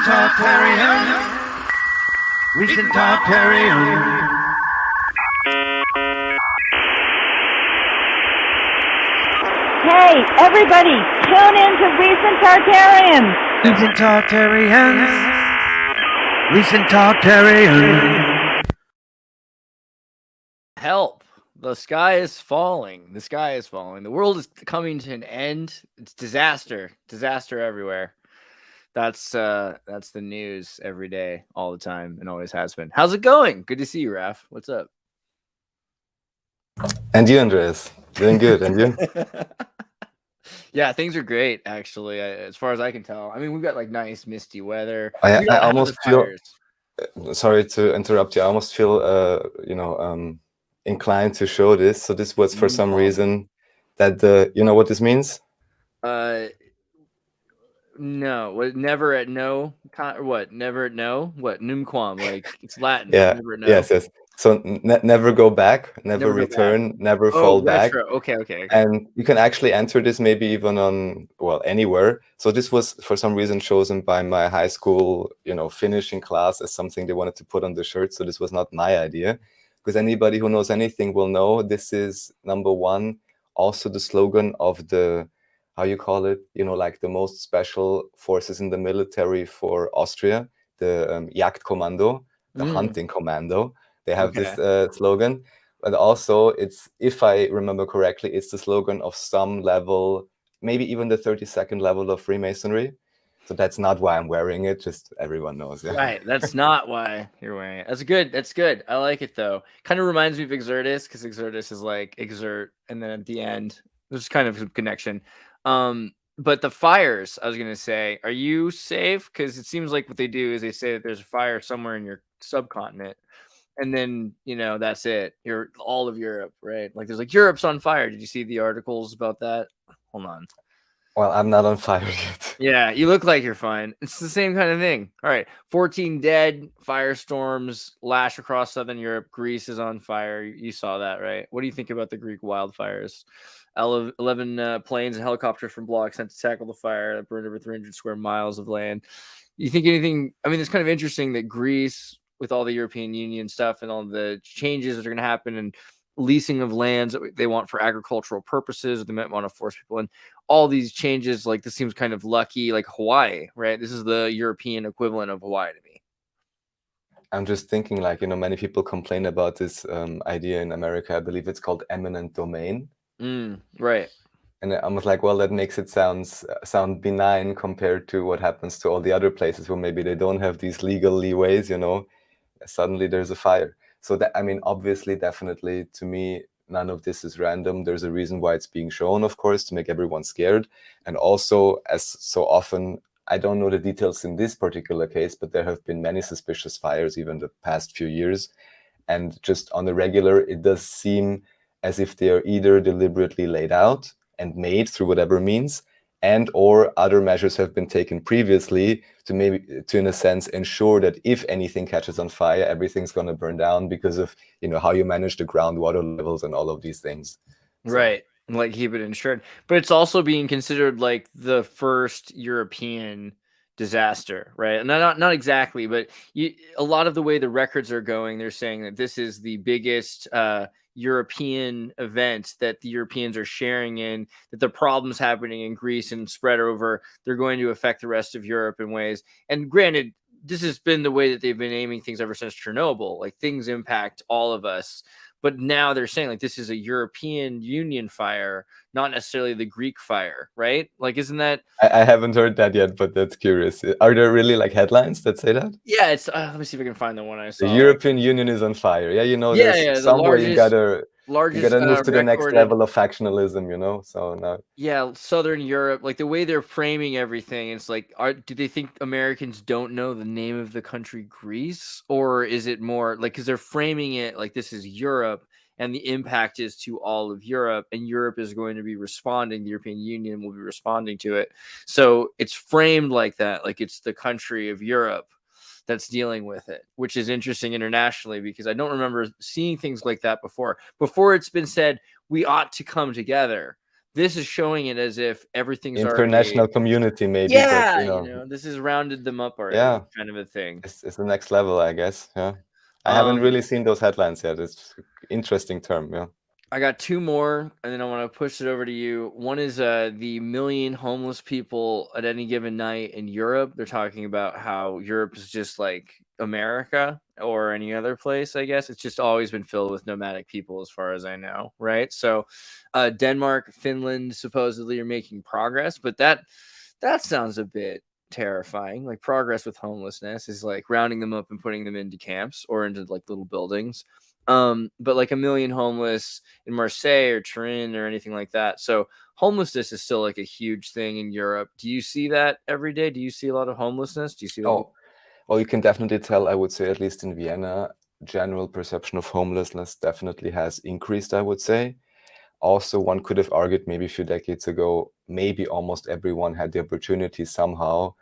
Tartarian. Recent Tartarian. Hey, everybody, tune in to Recent Tartarians. Recent Tartarians. Recent Tartarians. Help. The sky is falling. The sky is falling. The world is coming to an end. It's disaster. Disaster everywhere. That's the news every day, all the time, and always has been. How's it going? Good to see you, Raf. What's up? And you, Andreas? Doing good. And you? Yeah, things are great, actually, as far as I can tell. I mean, we've got like nice misty weather. I almost feel... fires. Sorry to interrupt you. I almost feel, inclined to show this. So this was for some reason that you know what this means? No. What? Never at no. What? Never at no. What? Numquam. Like it's Latin. Yeah. Never at no. Yes. So never go back, never return, never fall back. Okay. And you can actually enter this maybe even on, well, anywhere. So this was for some reason chosen by my high school, finishing class as something they wanted to put on the shirt. So this was not my idea, because anybody who knows anything will know this is number one, also the slogan of the, how you call it, like the most special forces in the military for Austria, the Jagdkommando, the hunting commando. They have this slogan, but also it's, if I remember correctly, it's the slogan of some level, maybe even the 32nd level of Freemasonry. So that's not why I'm wearing it. Just everyone knows. Yeah. Right. That's not why you're wearing it. That's good. I like it though. Kind of reminds me of Exertus, because Exertus is like exert, and then at the end there's kind of a connection. But the fires, I was gonna say, are you safe? Because it seems like what they do is they say that there's a fire somewhere in your subcontinent. And then, that's it. You're all of Europe, right? Like there's like Europe's on fire. Did you see the articles about that? Hold on. Well, I'm not on fire yet. Yeah, you look like you're fine. It's the same kind of thing. All right. 14 dead, firestorms lash across southern Europe. Greece is on fire. You saw that, right? What do you think about the Greek wildfires? 11 planes and helicopters from Block sent to tackle the fire that burned over 300 square miles of land. You think anything? I mean, it's kind of interesting that Greece, with all the European Union stuff and all the changes that are going to happen and leasing of lands that they want for agricultural purposes, or they might want to force people in, all these changes, like this seems kind of lucky, like Hawaii, right? This is the European equivalent of Hawaii to me. I'm just thinking, like, many people complain about this idea in America. I believe it's called eminent domain. Right. And I was like, well, that makes it sound benign compared to what happens to all the other places where maybe they don't have these legal leeways, Suddenly there's a fire. So that, I mean, obviously, definitely, to me, none of this is random. There's a reason why it's being shown, of course, to make everyone scared. And also, as so often, I don't know the details in this particular case, but there have been many suspicious fires even the past few years. And just on the regular, it does seem as if they are either deliberately laid out and made through whatever means, and or other measures have been taken previously to in a sense ensure that if anything catches on fire, everything's going to burn down because of how you manage the groundwater levels and all of these things. Right. Like keep it insured. But it's also being considered like the first European disaster, right? Not exactly, but a lot of the way the records are going, they're saying that this is the biggest European event that the Europeans are sharing in, that the problems happening in Greece and spread over, they're going to affect the rest of Europe in ways. And granted, this has been the way that they've been aiming things ever since Chernobyl. Like things impact all of us. But now they're saying like this is a European Union fire, not necessarily the Greek fire, right? Like, isn't that? I haven't heard that yet, but that's curious. Are there really like headlines that say that? Yeah, it's. Let me see if I can find the one I saw. The European Union is on fire. Yeah, there's somewhere you gotta move to the next level of factionalism, So now. Yeah, Southern Europe, like the way they're framing everything, it's like, do they think Americans don't know the name of the country Greece, or is it more like because they're framing it like this is Europe and the impact is to all of Europe, and Europe is going to be responding. The European Union will be responding to it, so it's framed like that, like it's the country of Europe that's dealing with it, which is interesting internationally because I don't remember seeing things like that before. Before it's been said we ought to come together. this is showing it as if everything's International already, community, maybe, but yeah, this has rounded them up already, yeah, kind of a thing. it's the next level, I guess. Yeah, I haven't really seen those headlines yet. It's interesting term. Yeah. I got two more, and then I want to push it over to you. One is the million homeless people at any given night in Europe. They're talking about how Europe is just like America or any other place, I guess. It's just always been filled with nomadic people, as far as I know, right? So Denmark, Finland supposedly are making progress, but that sounds a bit terrifying. Like, progress with homelessness is like rounding them up and putting them into camps or into like little buildings. But like a million homeless in Marseille or Turin or anything like that. So homelessness is still like a huge thing in Europe. Do you see that every day? Do you see a lot of homelessness? Do you see? Oh, well, you can definitely tell. I would say, at least in Vienna, general perception of homelessness definitely has increased, I would say. Also, one could have argued maybe a few decades ago, maybe almost everyone had the opportunity somehow,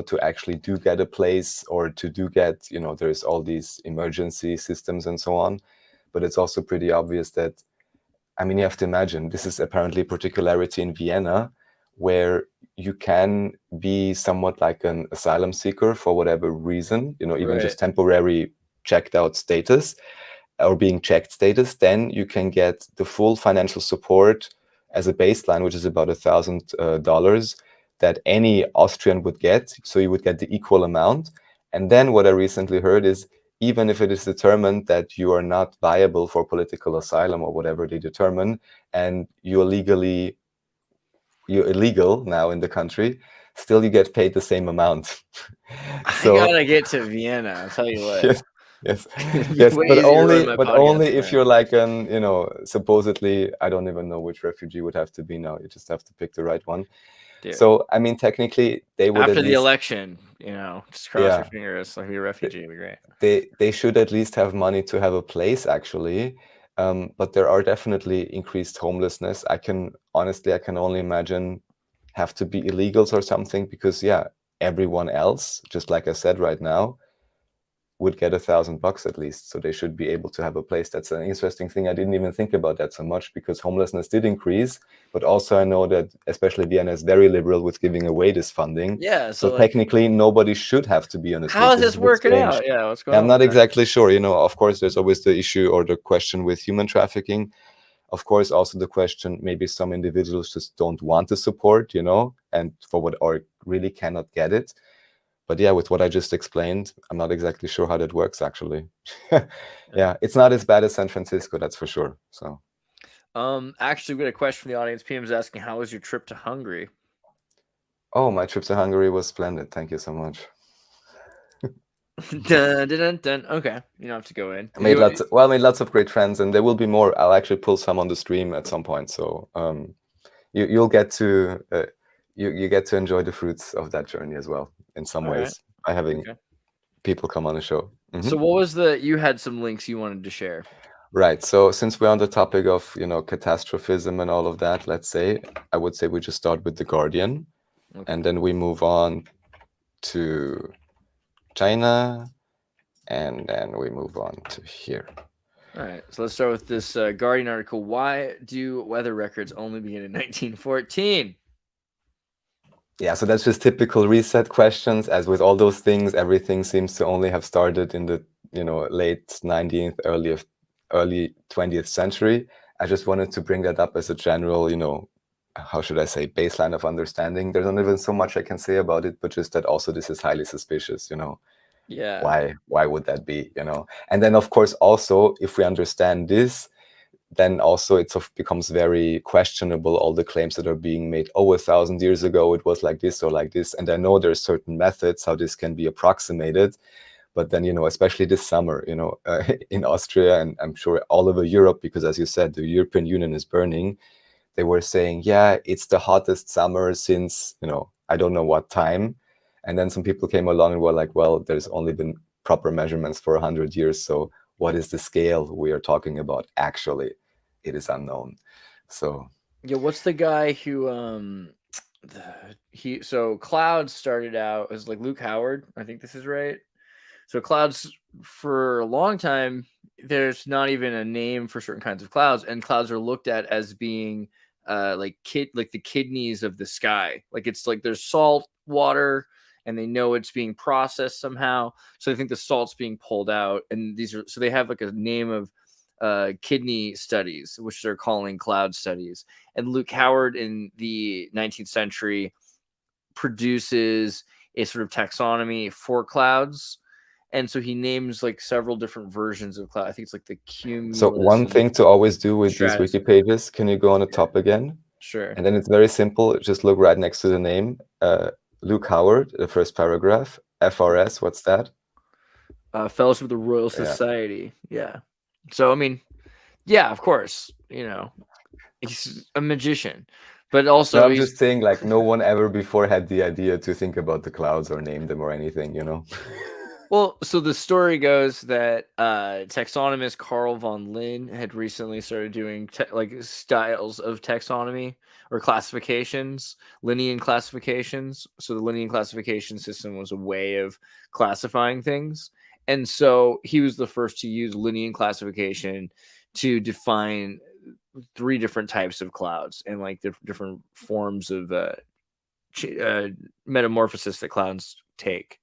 to actually do get a place, or to do get, there's all these emergency systems and so on. But it's also pretty obvious that, I mean, you have to imagine, this is apparently a particularity in Vienna, where you can be somewhat like an asylum seeker for whatever reason, even just temporary checked out status or being checked status. Then you can get the full financial support as a baseline, which is about $1,000 that any Austrian would get. So you would get the equal amount. And then what I recently heard is, even if it is determined that you are not viable for political asylum or whatever they determine, and you're illegal now in the country, still you get paid the same amount. So, I gotta get to Vienna, I'll tell you what. Yes, but only if you're like supposedly, I don't even know which refugee would have to be now. You just have to pick the right one. Dude. So I mean, technically, they would after the election, just cross your fingers, like be a refugee, would be great. They should at least have money to have a place, actually. But there are definitely increased homelessness. I can only imagine have to be illegals or something, because everyone else, just like I said right now, would get $1,000 at least. So they should be able to have a place. That's an interesting thing. I didn't even think about that so much, because homelessness did increase, but also I know that especially Vienna is very liberal with giving away this funding. Yeah. So technically nobody should have to be on the street. How is this working out? Yeah. What's going on? I'm not exactly sure. Of course, there's always the issue or the question with human trafficking. Of course, also the question, maybe some individuals just don't want to support, and for what, or really cannot get it. But yeah, with what I just explained, I'm not exactly sure how that works, actually. Yeah, it's not as bad as San Francisco, that's for sure. So, actually, we got a question from the audience. PM's asking, how was your trip to Hungary? Oh, my trip to Hungary was splendid. Thank you so much. Dun, dun, dun. Okay, you don't have to go in. I made lots of great friends, and there will be more. I'll actually pull some on the stream at some point. So you'll get to you get to enjoy the fruits of that journey as well in some ways by having people come on the show. Mm-hmm. So what was you had some links you wanted to share? Right. So since we're on the topic of catastrophism and all of that, I would say we just start with The Guardian, and then we move on to China, and then we move on to here. All right, so let's start with this Guardian article. Why do weather records only begin in 1914? Yeah, so that's just typical reset questions. As with all those things, everything seems to only have started in the late 19th, early 20th century. I just wanted to bring that up as a general, how should I say, baseline of understanding. There's not even so much I can say about it, but just that also this is highly suspicious, Yeah. Why would that be, And then, of course, also, if we understand this, then also it becomes very questionable, all the claims that are being made. Oh, 1,000 years ago, it was like this or like this. And I know there's certain methods how this can be approximated. But then, especially this summer, in Austria, and I'm sure all over Europe, because as you said, the European Union is burning. They were saying, yeah, it's the hottest summer since, I don't know what time. And then some people came along and were like, well, there's only been proper measurements for 100 years. So what is the scale we are talking about? Actually, it is unknown. So yeah, what's the guy who so clouds started out as like Luke Howard, I think this is right. So clouds, for a long time, there's not even a name for certain kinds of clouds, and clouds are looked at as being like the kidneys of the sky. Like it's like there's salt water, and they know it's being processed somehow. So they think the salt's being pulled out, and so they have like a name of kidney studies, which they're calling cloud studies. And Luke Howard in the 19th century produces a sort of taxonomy for clouds. And so he names like several different versions of cloud. I think it's like the cumulus. So one thing to always do with these stratus. wiki pages, can you go on the top again? Sure. And then it's very simple. Just look right next to the name. Luke Howard, the first paragraph. FRS, what's that? Fellowship of the Royal Society. Yeah. So, I mean, yeah, of course, you know, he's a magician, but also No, I'm just saying, like, no one ever before had the idea to think about the clouds or name them or anything, you know? Well, so the story goes that taxonomist Carl von Linn had recently started doing like styles of taxonomy or classifications, Linnean classifications. So the Linnean classification system was a way of classifying things. And so he was the first to use Linnean classification to define 3 different types of clouds and like different forms of metamorphosis that clouds take.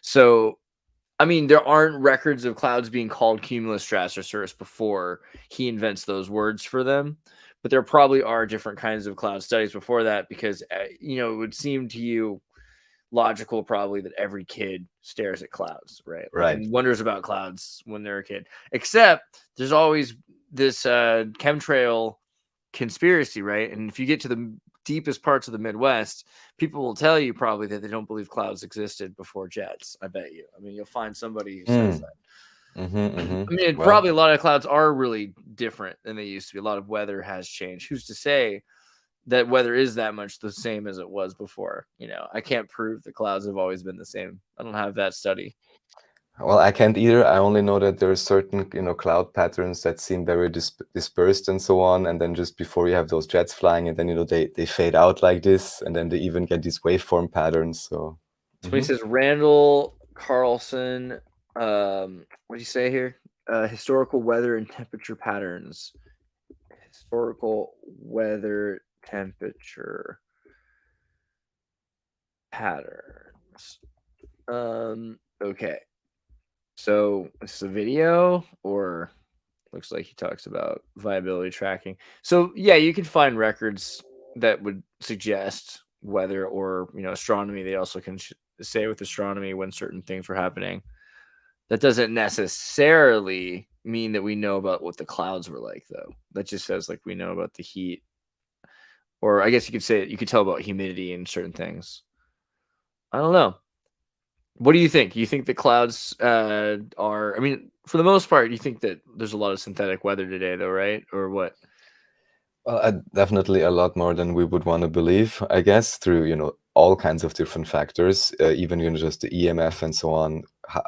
So I mean, there aren't records of clouds being called cumulus, stratus, or cirrus before he invents those words for them. But there probably are different kinds of cloud studies before that because, you know, it would seem to you logical probably that every kid stares at clouds, right? Right. And wonders about clouds when they're a kid. Except there's always this chemtrail conspiracy, right? And if you get to the deepest parts of the Midwest, people will tell you probably that they don't believe clouds existed before jets. I bet you. I mean, you'll find somebody who says that. I mean, probably a lot of clouds are really different than they used to be. A lot of weather has changed. Who's to say that weather is that much the same as it was before? You know, I can't prove the clouds have always been the same. I don't have that study. Well, I can't either. I only know that there are certain, you know, cloud patterns that seem very dispersed and so on. And then just before you have those jets flying, and then, you know, they fade out like this, and then they even get these waveform patterns. So he says Randall Carlson. What do you say here? Historical weather and temperature patterns. Historical weather temperature patterns. Okay. So this is a video, or looks like he talks about viability tracking. So yeah, you can find records that would suggest weather or, you know, astronomy. They also can say with astronomy when certain things were happening. That doesn't necessarily mean that we know about what the clouds were like, though. That just says like we know about the heat, or I guess you could say you could tell about humidity and certain things. I don't know. What do you think? You think the clouds are, I mean, for the most part, you think that there's a lot of synthetic weather today, though, right? Or what? Well, definitely a lot more than we would want to believe, I guess, through, you know, all kinds of different factors, even, you know, just the EMF and so on.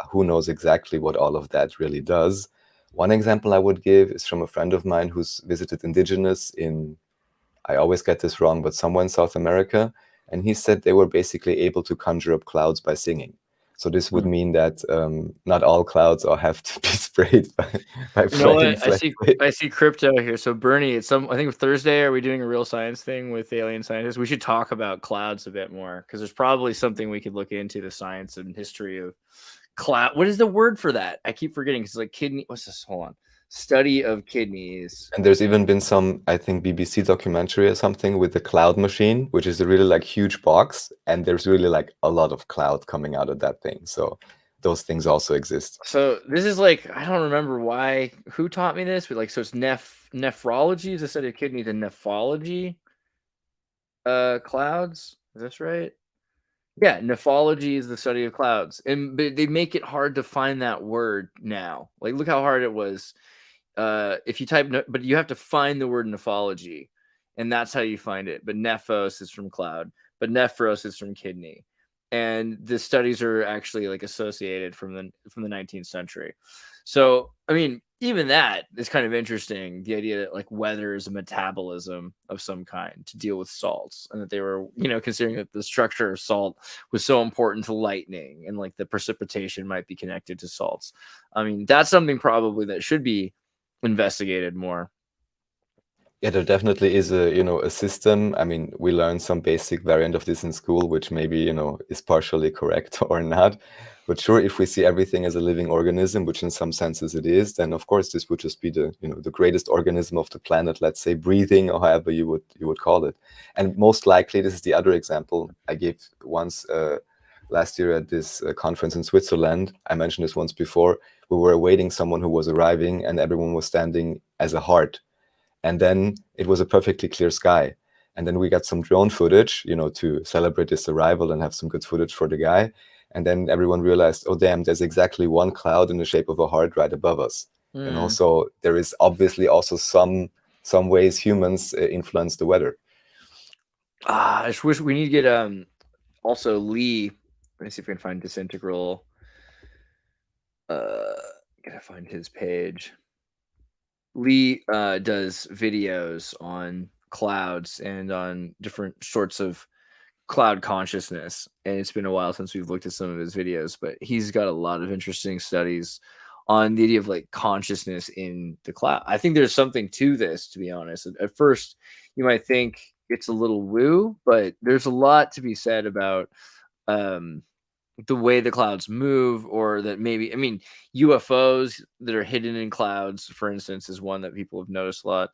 Who knows exactly what all of that really does? One example I would give is from a friend of mine who's visited indigenous in, I always get this wrong, but somewhere in South America. And he said they were basically able to conjure up clouds by singing. So this would mean that not all clouds all have to be sprayed by You know what? flames. I see crypto here. So Bernie, I think Thursday, are we doing a real science thing with alien scientists? We should talk about clouds a bit more because there's probably something we could look into, the science and history of cloud. What is the word for that? I keep forgetting. It's like kidney. What's this? Hold on. Study of kidneys. And there's even been some, I think, BBC documentary or something with the cloud machine, which is a really like huge box, and there's really like a lot of cloud coming out of that thing. So those things also exist. So this is like, I don't remember who taught me this, but like, so it's nephrology is the study of kidneys, and nephology clouds. Is this right? Yeah, nephology is the study of clouds, and but they make it hard to find that word now. Like, look how hard it was. If you type, but you have to find the word nephology, and that's how you find it. But nephos is from cloud, but nephros is from kidney, and the studies are actually like associated from the 19th century. So, I mean, even that is kind of interesting. The idea that like weather is a metabolism of some kind to deal with salts, and that they were, you know, considering that the structure of salt was so important to lightning, and like the precipitation might be connected to salts. I mean, that's something probably that should be investigated more. Yeah, there definitely is a system. I mean, we learned some basic variant of this in school, which maybe, is partially correct or not. But sure, if we see everything as a living organism, which in some senses it is, then of course this would just be the greatest organism of the planet, let's say, breathing, or however you would call it. And most likely, this is the other example I gave once last year at this conference in Switzerland. I mentioned this once before. We were awaiting someone who was arriving, and everyone was standing as a heart. And then it was a perfectly clear sky. And then we got some drone footage, to celebrate this arrival and have some good footage for the guy. And then everyone realized, oh, damn, there's exactly one cloud in the shape of a heart right above us. So there is obviously also some ways humans influence the weather. I just wish we need to get also Lee. Let me see if we can find Disintegral. Gotta find his page. Lee does videos on clouds and on different sorts of cloud consciousness, and it's been a while since we've looked at some of his videos, but he's got a lot of interesting studies on the idea of like consciousness in the cloud. I think there's something to this, to be honest. At first you might think it's a little woo, but there's a lot to be said about the way the clouds move, or that maybe, I mean, UFOs that are hidden in clouds, for instance, is one that people have noticed a lot.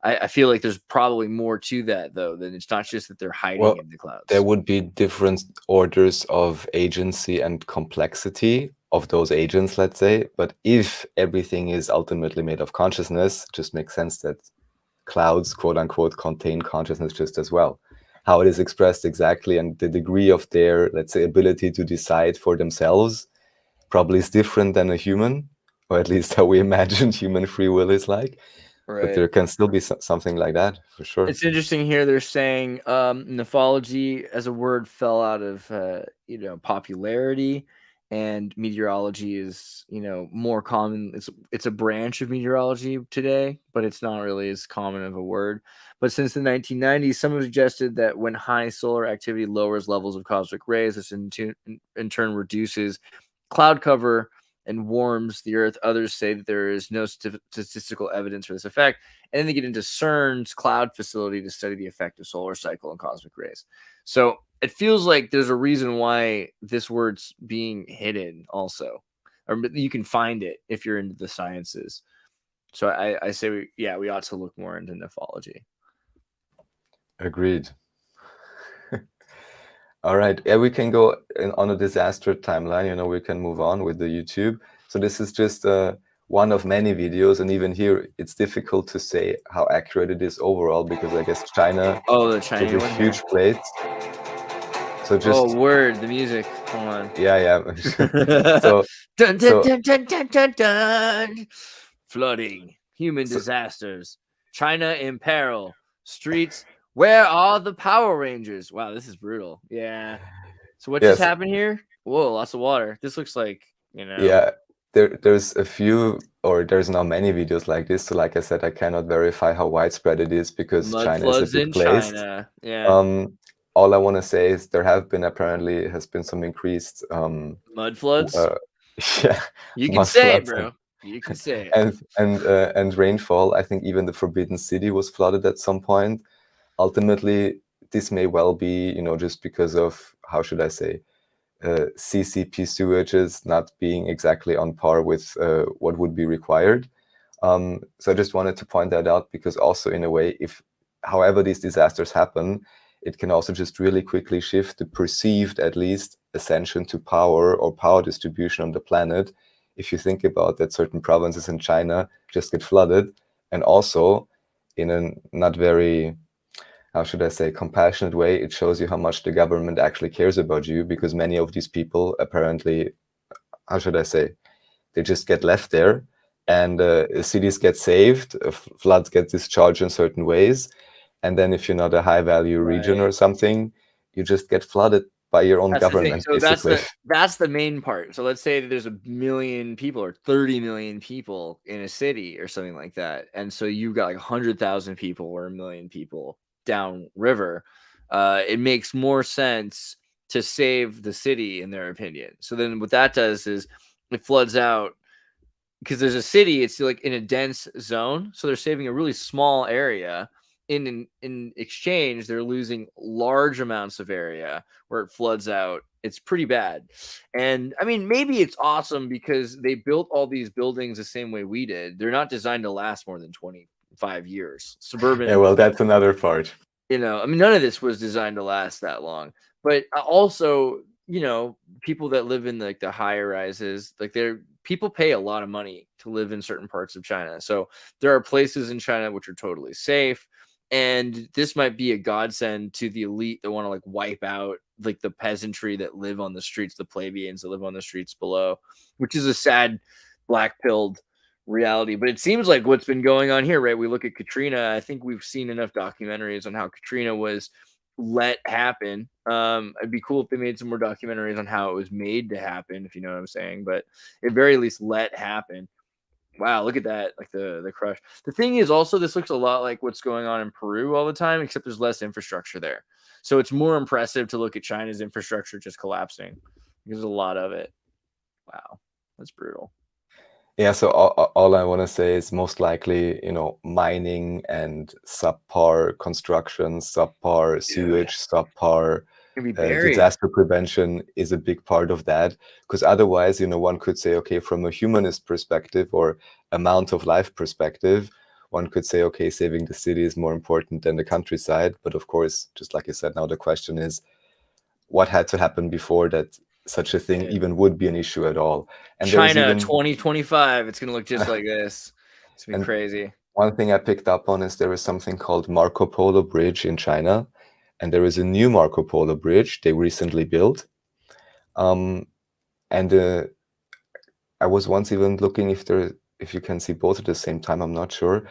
I feel like there's probably more to that, though, than it's not just that they're hiding in the clouds. There would be different orders of agency and complexity of those agents, let's say. But if everything is ultimately made of consciousness, it just makes sense that clouds, quote unquote, contain consciousness just as well. How it is expressed exactly and the degree of their, let's say, ability to decide for themselves probably is different than a human, or at least how we imagine human free will is like. Right. But there can still be something like that, for sure. It's interesting here. They're saying nephrology as a word fell out of popularity, and meteorology is more common. It's a branch of meteorology today, but it's not really as common of a word. But since the 1990s, some have suggested that when high solar activity lowers levels of cosmic rays, this in turn reduces cloud cover and warms the earth. Others say that there is no statistical evidence for this effect. And then they get into CERN's cloud facility to study the effect of solar cycle and cosmic rays. So it feels like there's a reason why this word's being hidden also. Or you can find it if you're into the sciences. So I say, we ought to look more into nephrology. Agreed. All right. Yeah, we can go on a disaster timeline. We can move on with the YouTube. So this is just one of many videos. And even here, it's difficult to say how accurate it is overall, because I guess China took a huge place. So just... word, the music. Hold on. Yeah. So dun, dun, dun, dun, dun, dun, dun. Flooding, human disasters, China in peril, streets. Where are the Power Rangers? Wow, this is brutal. Yeah. So what just happened here? Whoa, lots of water. This looks like, Yeah, there's a few, or there's not many videos like this. So like I said, I cannot verify how widespread it is, because China is a big place. China. Yeah. All I want to say is there has been some increased mud floods. Yeah, you can say it, bro. You can say it. And rainfall. I think even the Forbidden City was flooded at some point. Ultimately, this may well be, just because of, how should I say, CCP sewages not being exactly on par with what would be required. So I just wanted to point that out, because also in a way, however these disasters happen, it can also just really quickly shift the perceived, at least, ascension to power or power distribution on the planet. If you think about that, certain provinces in China just get flooded, and also in a not very, how should I say, compassionate way, it shows you how much the government actually cares about you, because many of these people apparently, how should I say, they just get left there, and cities get saved, floods get discharged in certain ways, and then if you're not a high-value region or something, you just get flooded by your own government, so basically. That's the main part. So let's say that there's 1 million people or 30 million people in a city or something like that, and so you've got like 100,000 people or 1 million people downriver. It makes more sense to save the city, in their opinion. So then what that does is it floods out because there's a city, it's like in a dense zone, so they're saving a really small area. In exchange, they're losing large amounts of area where it floods out. It's pretty bad. And I mean, maybe it's awesome because they built all these buildings the same way we did. They're not designed to last more than 25 years. Suburban. Yeah, well, that's another part. I mean, none of this was designed to last that long. But also, people that live in like the higher rises, like people pay a lot of money to live in certain parts of China. So there are places in China which are totally safe. And this might be a godsend to the elite that want to like wipe out like the peasantry that live on the streets, the plebeians that live on the streets below, which is a sad black-pilled reality. But it seems like what's been going on here, right? We look at Katrina. I think we've seen enough documentaries on how Katrina was let happen. It'd be cool if they made some more documentaries on how it was made to happen, if you know what I'm saying. But at very least, let happen. Wow, look at that, like the crush. The thing is also, this looks a lot like what's going on in Peru all the time, except there's less infrastructure there. So it's more impressive to look at China's infrastructure just collapsing because there's a lot of it. Wow, that's brutal. Yeah, so all I want to say is most likely, mining and subpar construction, subpar sewage, subpar disaster prevention is a big part of that. Because otherwise, one could say, okay, from a humanist perspective or amount of life perspective, one could say, okay, saving the city is more important than the countryside. But of course, just like you said, now the question is, what had to happen before that such a thing even would be an issue at all? And China 2025, it's going to look just like this. It's going to be crazy. One thing I picked up on is there is something called Marco Polo Bridge in China, and there is a new Marco Polo Bridge they recently built. And I was once even looking if you can see both at the same time, I'm not sure.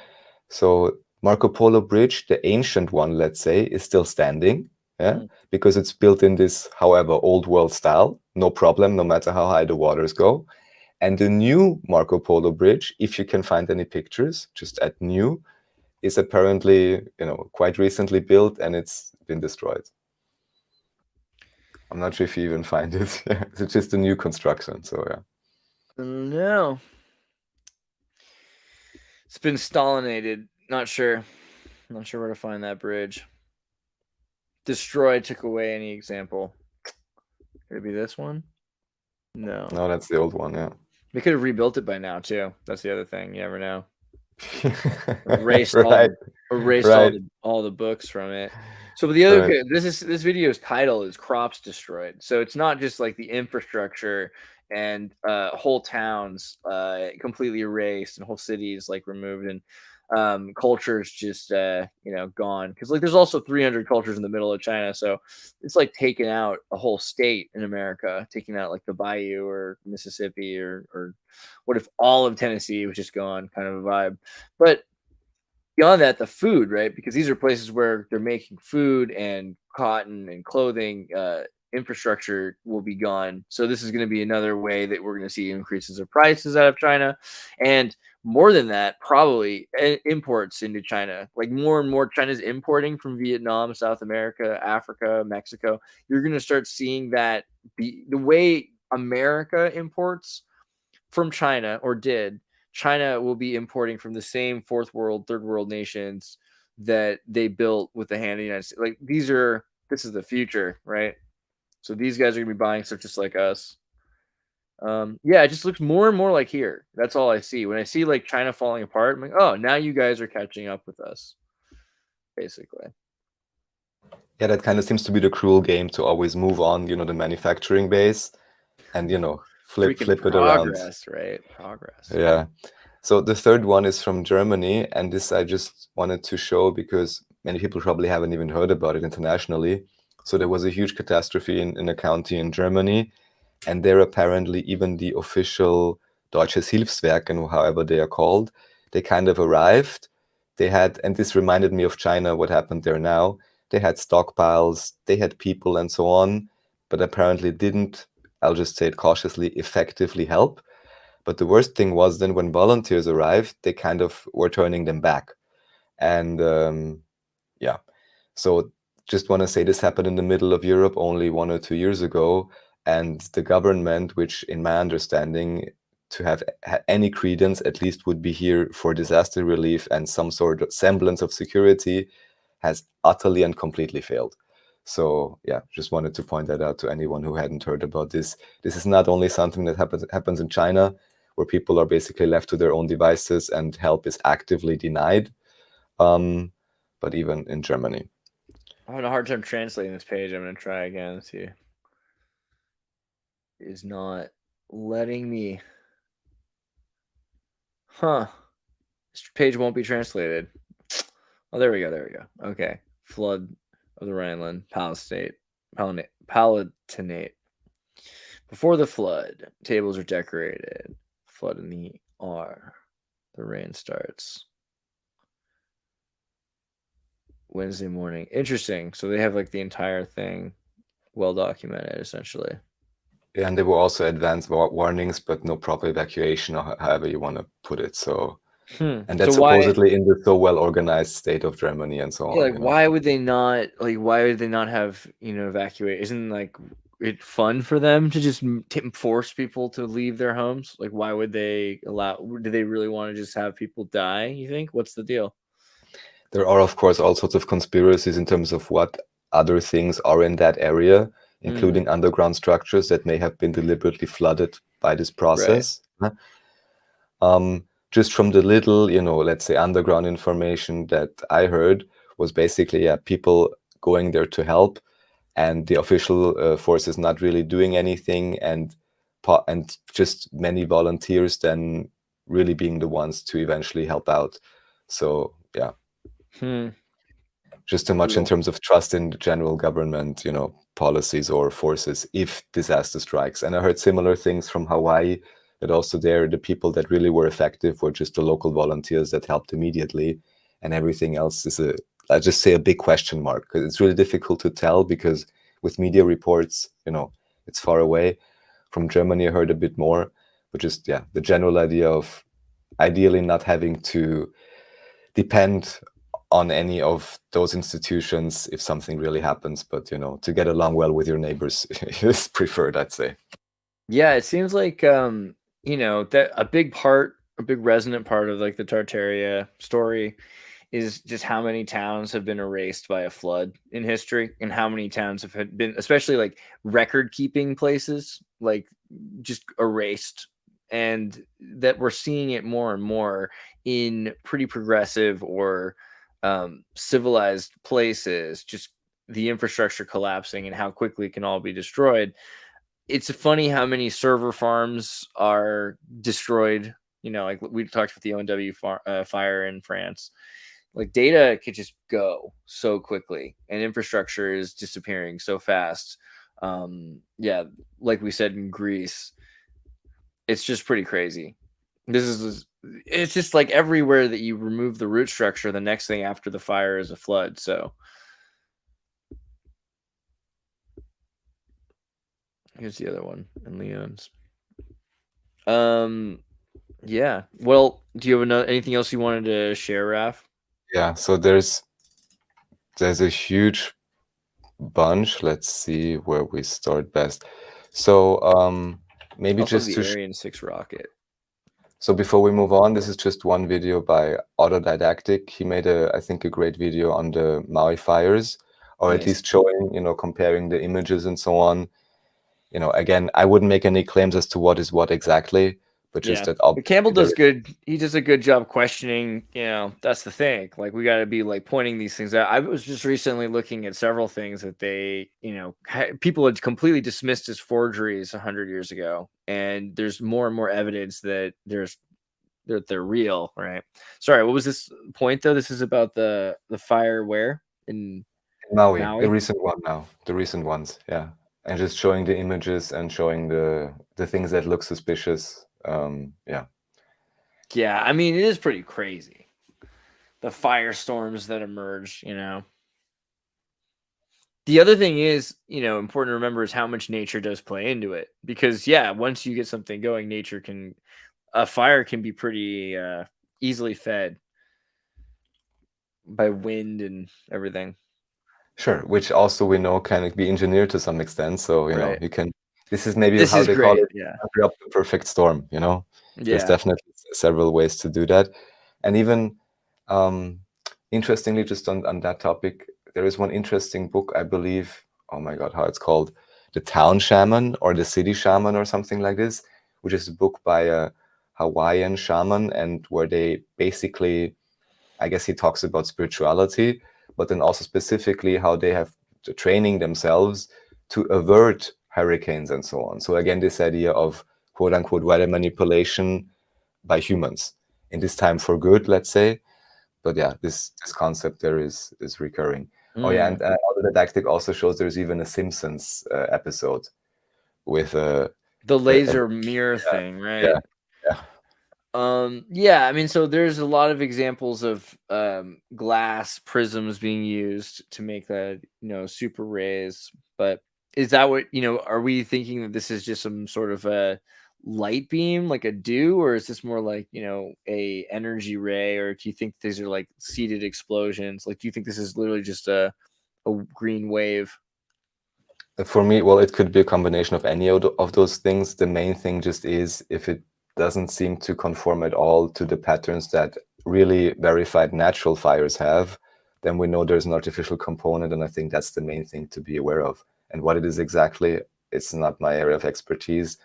So Marco Polo Bridge, the ancient one, let's say, is still standing. Yeah, because it's built in this, however, old world style, no problem, no matter how high the waters go. And the new Marco Polo Bridge, if you can find any pictures, just at new, is apparently, quite recently built, and it's been destroyed. I'm not sure if you even find it. It's just a new construction, so yeah. No. It's been Stalinated. Not sure where to find that bridge. Destroyed, took away any example. Could it be this one? No, that's the old one. Yeah, they could have rebuilt it by now too. That's the other thing. You never know. Erased all the books from it. So the other this video's title is Crops Destroyed. So it's not just like the infrastructure and whole towns completely erased and whole cities like removed and cultures just gone, because like there's also 300 cultures in the middle of China, so it's like taking out a whole state in America, taking out like the Bayou or Mississippi or what if all of Tennessee was just gone, kind of a vibe. But beyond that, the food, right? Because these are places where they're making food and cotton and clothing. Infrastructure will be gone. So this is going to be another way that we're going to see increases of prices out of China. And more than that, probably imports into China. Like more and more China's importing from Vietnam, South America, Africa, Mexico. You're going to start seeing that be the way America imports from China, or did. China will be importing from the same fourth world, third world nations that they built with the hand of the United States. Like this is the future, right? So these guys are going to be buying stuff just like us. It just looks more and more like here. That's all I see. When I see like China falling apart, I'm like, oh, now you guys are catching up with us, basically. Yeah, that kind of seems to be the cruel game, to always move on, the manufacturing base and, flip it around. Right? Progress. Yeah. So the third one is from Germany, and this I just wanted to show because many people probably haven't even heard about it internationally. So there was a huge catastrophe in a county in Germany, and there apparently even the official Deutsches Hilfswerk, however they are called, they kind of arrived. They had, and this reminded me of China, what happened there now. They had stockpiles, they had people and so on, but apparently didn't, I'll just say it cautiously, effectively help. But the worst thing was then when volunteers arrived, they kind of were turning them back. And so just want to say this happened in the middle of Europe only 1 or 2 years ago. And the government, which in my understanding to have any credence, at least would be here for disaster relief and some sort of semblance of security, has utterly and completely failed. So yeah, just wanted to point that out to anyone who hadn't heard about this. This is not only something that happens in China, where people are basically left to their own devices and help is actively denied, but even in Germany. I'm having a hard time translating this page. I'm going to try again. Let's see. It is not letting me. Huh. This page won't be translated. Oh, there we go. There we go. Okay. Flood of the Rhineland, Palatinate. Before the flood, tables are decorated. Flood in the R. The rain starts Wednesday morning. Interesting. So they have like the entire thing well documented, essentially. Yeah, and there were also advanced warnings, but no proper evacuation, or however you want to put it. So, and that's So why- supposedly in the so well organized state of Germany and so Yeah, on. like why would they not have evacuate? Isn't like it fun for them to just force people to leave their homes? Like why would they allow? Do they really want to just have people die? You think? What's the deal? There are, of course, all sorts of conspiracies in terms of what other things are in that area, including underground structures that may have been deliberately flooded by this process. Right. Just from the little, let's say underground information that I heard was basically, people going there to help, and the official forces not really doing anything, and just many volunteers then really being the ones to eventually help out. So yeah. Just too much in terms of trust in the general government, policies or forces if disaster strikes. And I heard similar things from Hawaii, that also there, the people that really were effective were just the local volunteers that helped immediately. And everything else is I just say a big question mark, because it's really difficult to tell, because with media reports, it's far away. From Germany, I heard a bit more, but just, the general idea of ideally not having to depend on any of those institutions if something really happens, but to get along well with your neighbors is preferred, I'd say. Yeah, it seems like that a big resonant part of like the Tartaria story is just how many towns have been erased by a flood in history, and how many towns have been, especially like record keeping places, like just erased, and that we're seeing it more and more in pretty progressive or civilized places, just the infrastructure collapsing and how quickly it can all be destroyed. It's funny how many server farms are destroyed. Like we talked with the ONW fire in France. Like data could just go so quickly, and infrastructure is disappearing so fast. Like we said in Greece, it's just pretty crazy. It's just like everywhere that you remove the root structure, the next thing after the fire is a flood. So here's the other one in Leon's. Yeah. Well, do you have anything else you wanted to share, Raf? Yeah. So there's a huge bunch. Let's see where we start best. So maybe Also just the to Ariane 6 rocket. So before we move on, this is just one video by Autodidactic. He made I think a great video on the Maui fires, or Nice. at least showing, comparing the images and so on. Again, I wouldn't make any claims as to what is what exactly, but just that. But Campbell does good. He does a good job questioning. That's the thing. Like we got to be like pointing these things out. I was just recently looking at several things that they, people had completely dismissed as forgeries 100 years ago, and there's more and more evidence that they're real. Right. Sorry, what was this point though? This is about the fire where in Maui, the recent one now, the recent ones, yeah, and just showing the images and showing the things that look suspicious. Yeah, I mean, it is pretty crazy. The firestorms that emerge, The other thing is, important to remember is how much nature does play into it. Because, once you get something going, a fire can be pretty easily fed by wind and everything. Sure, which also we know can be engineered to some extent. So, you can This is maybe This how is they call great. it, Yeah. conjure up the perfect storm, you know? There's Yeah. definitely several ways to do that. And even interestingly, just on that topic, there is one interesting book, I believe, oh my God, how it's called, The Town Shaman or The City Shaman or something like this, which is a book by a Hawaiian shaman, and where they basically, I guess he talks about spirituality, but then also specifically how they have the training themselves to avert hurricanes and so on. So again, this idea of quote unquote weather manipulation by humans in this time for good, let's say. But yeah, this concept there is recurring. Oh yeah, and Auto Didactic also shows there's even a Simpsons episode with the a laser mirror thing, right? yeah, yeah. Yeah, I mean, so there's a lot of examples of glass prisms being used to make that, super rays. But is that what, are we thinking that this is just some sort of a light beam, like a dew, or is this more like, a energy ray, or do you think these are like seeded explosions? Like, do you think this is literally just a green wave? For me, well, it could be a combination of any of those things. The main thing just is if it doesn't seem to conform at all to the patterns that really verified natural fires have, then we know there's an artificial component, and I think that's the main thing to be aware of. And what it is exactly, it's not my area of expertise.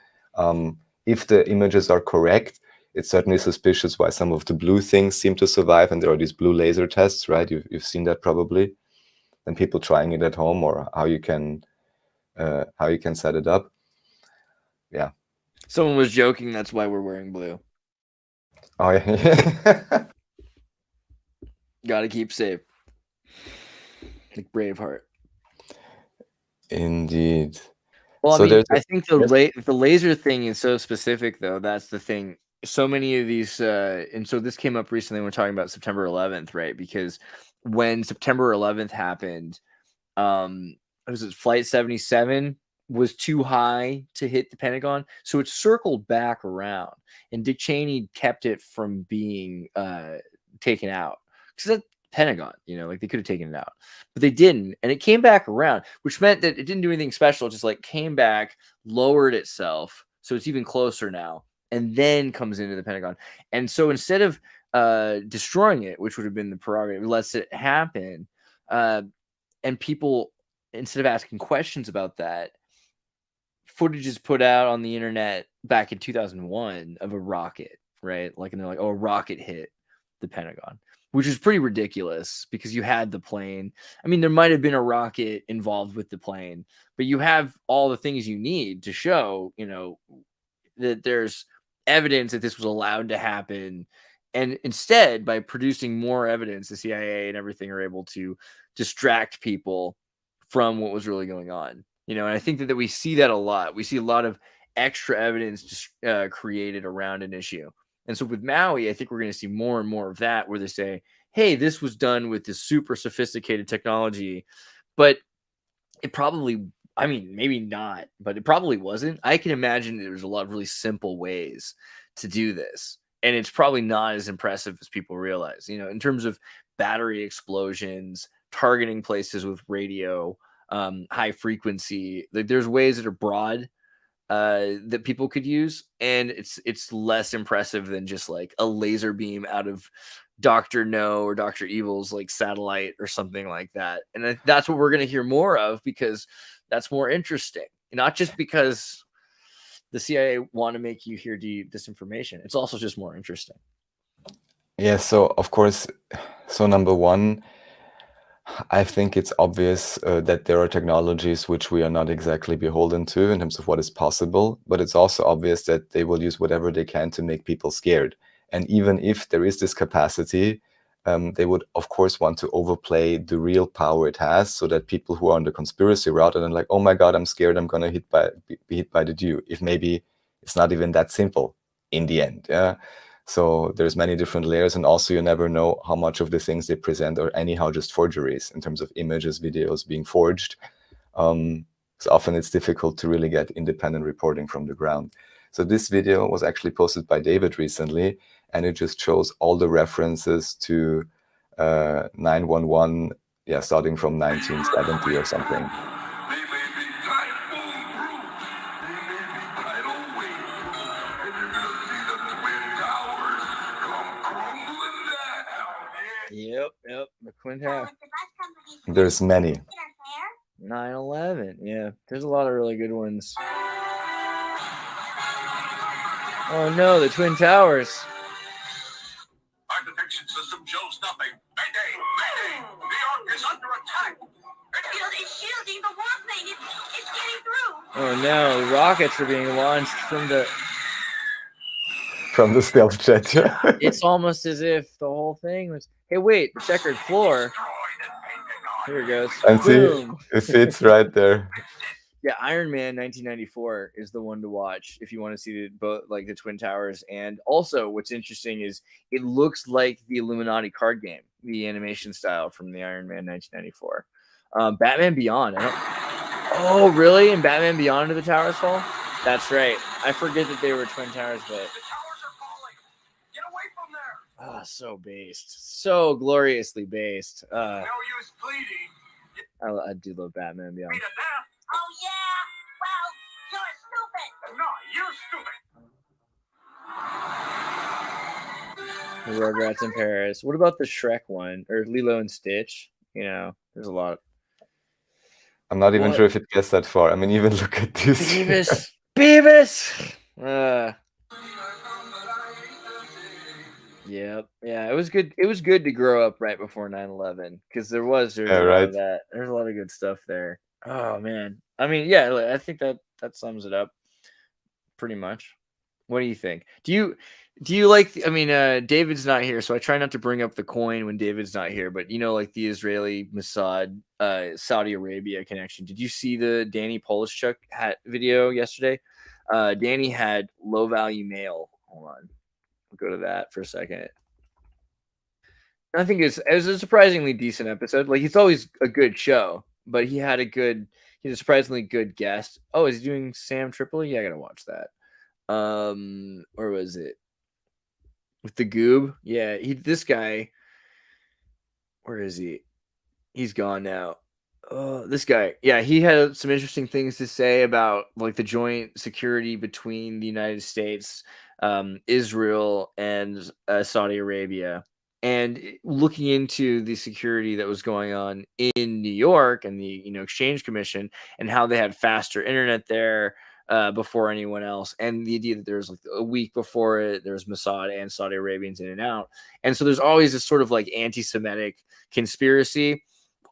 If the images are correct, it's certainly suspicious why some of the blue things seem to survive, and there are these blue laser tests, right? You've seen that probably, and people trying it at home, or how you can set it up. Yeah. Someone was joking that's why we're wearing blue. Oh yeah. Gotta keep safe. Like Braveheart. Indeed. Well, So I mean, there's I think the laser thing is so specific, though. That's the thing. So many of these, and so this came up recently when we're talking about September 11th, right? Because when September 11th happened, it was Flight 77 was too high to hit the Pentagon, so it circled back around, and Dick Cheney kept it from being taken out because that Pentagon, like they could have taken it out, but they didn't, and it came back around, which meant that it didn't do anything special. It just like came back, lowered itself, so it's even closer now, and then comes into the Pentagon. And so instead of destroying it, which would have been the prerogative, lets it happen, and people, instead of asking questions about that, footage is put out on the internet back in 2001 of a rocket, right? Like, and they're like, oh, a rocket hit the Pentagon, which is pretty ridiculous because you had the plane. I mean, there might have been a rocket involved with the plane, but you have all the things you need to show, that there's evidence that this was allowed to happen. And instead, by producing more evidence, the CIA and everything are able to distract people from what was really going on. And I think that we see that a lot. We see a lot of extra evidence just created around an issue. And so with Maui, I think we're going to see more and more of that, where they say, hey, this was done with this super sophisticated technology, but it probably, I mean, maybe not, but it probably wasn't. I can imagine there's a lot of really simple ways to do this, and it's probably not as impressive as people realize, in terms of battery explosions, targeting places with radio, high frequency. Like, there's ways that are broad that people could use, and it's less impressive than just like a laser beam out of Dr. No or Dr. Evil's like satellite or something like that. And that's what we're going to hear more of, because that's more interesting. Not just because the CIA want to make you hear disinformation. It's also just more interesting. Yeah, so of course, so number one, I think it's obvious that there are technologies which we are not exactly beholden to in terms of what is possible, but it's also obvious that they will use whatever they can to make people scared. And even if there is this capacity, they would, of course, want to overplay the real power it has, so that people who are on the conspiracy route are then like, oh my God, I'm scared, I'm going to be hit by the dew, if maybe it's not even that simple in the end. Yeah. So there's many different layers, and also you never know how much of the things they present are anyhow just forgeries in terms of images, videos being forged. So often it's difficult to really get independent reporting from the ground. So this video was actually posted by David recently, and it just shows all the references to 911, yeah, starting from 1970 or something. Twin Towers. There's many. 9/11. Yeah, there's a lot of really good ones. Oh no, the Twin Towers. Our detection system shows nothing. Mayday! Mayday! New York is under attack! It's shielding the warplane. It's getting through. Oh no, rockets are being launched from the. Stealth jet. It's almost as if the whole thing was. Hey, wait, the checkered floor. Here it goes. And see, Boom. it fits right there. Yeah, Iron Man 1994 is the one to watch if you want to see both like the Twin Towers. And also, what's interesting is it looks like the Illuminati card game, the animation style from the Iron Man 1994. Batman Beyond. Oh, really? In Batman Beyond, do the towers fall? That's right. I forget that they were Twin Towers, but. The towers are falling! Get away from there! Ah, so based, so gloriously based. No use pleading. I do love Batman Beyond. Beat a death. Oh, yeah? Well, you're stupid. No, you're stupid. The Rugrats in Paris. What about the Shrek one or Lilo and Stitch? You know, there's a lot. I'm not even What? sure if it gets that far. I mean, even look at this. Beavis. Yep. Yeah, it was good. It was good to grow up right before 9/11 because there's a lot right. of that. There's a lot of good stuff there. Oh man. I mean, yeah, I think that sums it up pretty much. What do you think? Do you like? I mean, David's not here, so I try not to bring up the coin when David's not here. But you know, like the Israeli Mossad, Saudi Arabia connection. Did you see the Danny Polishchuk hat video yesterday? Danny had low value mail. Hold on, I'll go to that for a second. I think it was a surprisingly decent episode. Like it's always a good show, but he's a surprisingly good guest. Oh, is he doing Sam Tripoli? Yeah, I gotta watch that. Or was it with the Goob? Yeah, this guy. Where is he? He's gone now. This guy. Yeah, he had some interesting things to say about like the joint security between the United States, Israel, and Saudi Arabia, and looking into the security that was going on in New York and the Exchange Commission and how they had faster internet there. Before anyone else, and the idea that there's like a week before it, there's Mossad and Saudi Arabians in and out, and so there's always this sort of like anti-Semitic conspiracy.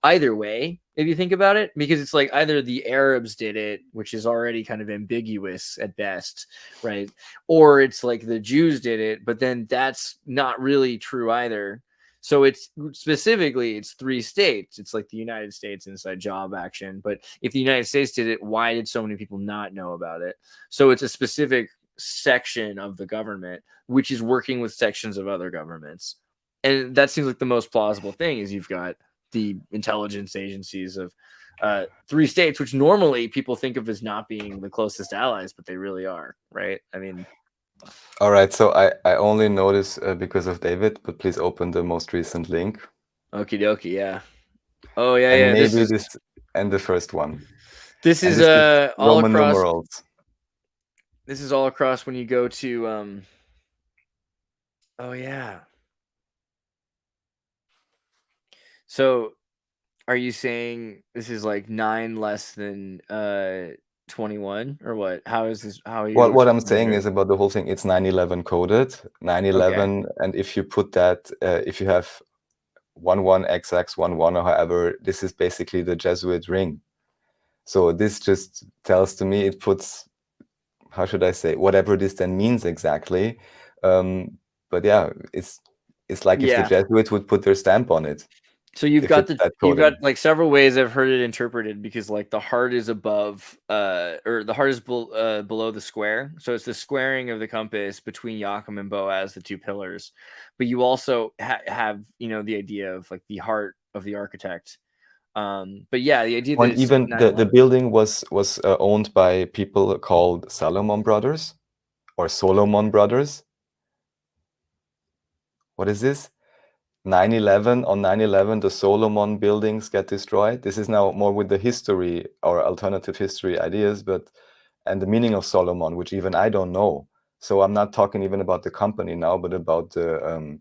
Either way, if you think about it, because it's like either the Arabs did it, which is already kind of ambiguous at best, right? Or it's like the Jews did it, but then that's not really true either. So it's three states. It's like the United States inside job action. But if the United States did it, why did so many people not know about it? So it's a specific section of the government, which is working with sections of other governments. And that seems like the most plausible thing is you've got the intelligence agencies of three states, which normally people think of as not being the closest allies, but they really are, right? I mean... All right, so I only notice because of David, but please open the most recent link. Okie dokie, yeah. Oh yeah, and yeah. Maybe this and the first one. This is all Roman across. Numerals. This is all across when you go to. Oh yeah. So, are you saying this is like 9 less than 21 or what? How is this? How are you? What I'm saying is about the whole thing. It's 9/11 coded 9/11, Okay. and if you put that, if you have 11XX11 or however, this is basically the Jesuit ring. So this just tells to me it puts, how should I say, whatever this then means exactly. But yeah, it's like if the Jesuits would put their stamp on it. So you've got like several ways I've heard it interpreted, because like the heart is above or the heart is below the square. So it's the squaring of the compass between Joachim and Boaz, the two pillars. But you also have, the idea of like the heart of the architect. But yeah, the idea that even the building was owned by people called Solomon Brothers or Solomon Brothers. What is this? 9/11, on 9/11, the Solomon buildings get destroyed. This is now more with the history or alternative history ideas, and the meaning of Solomon, which even I don't know. So I'm not talking even about the company now, but about the,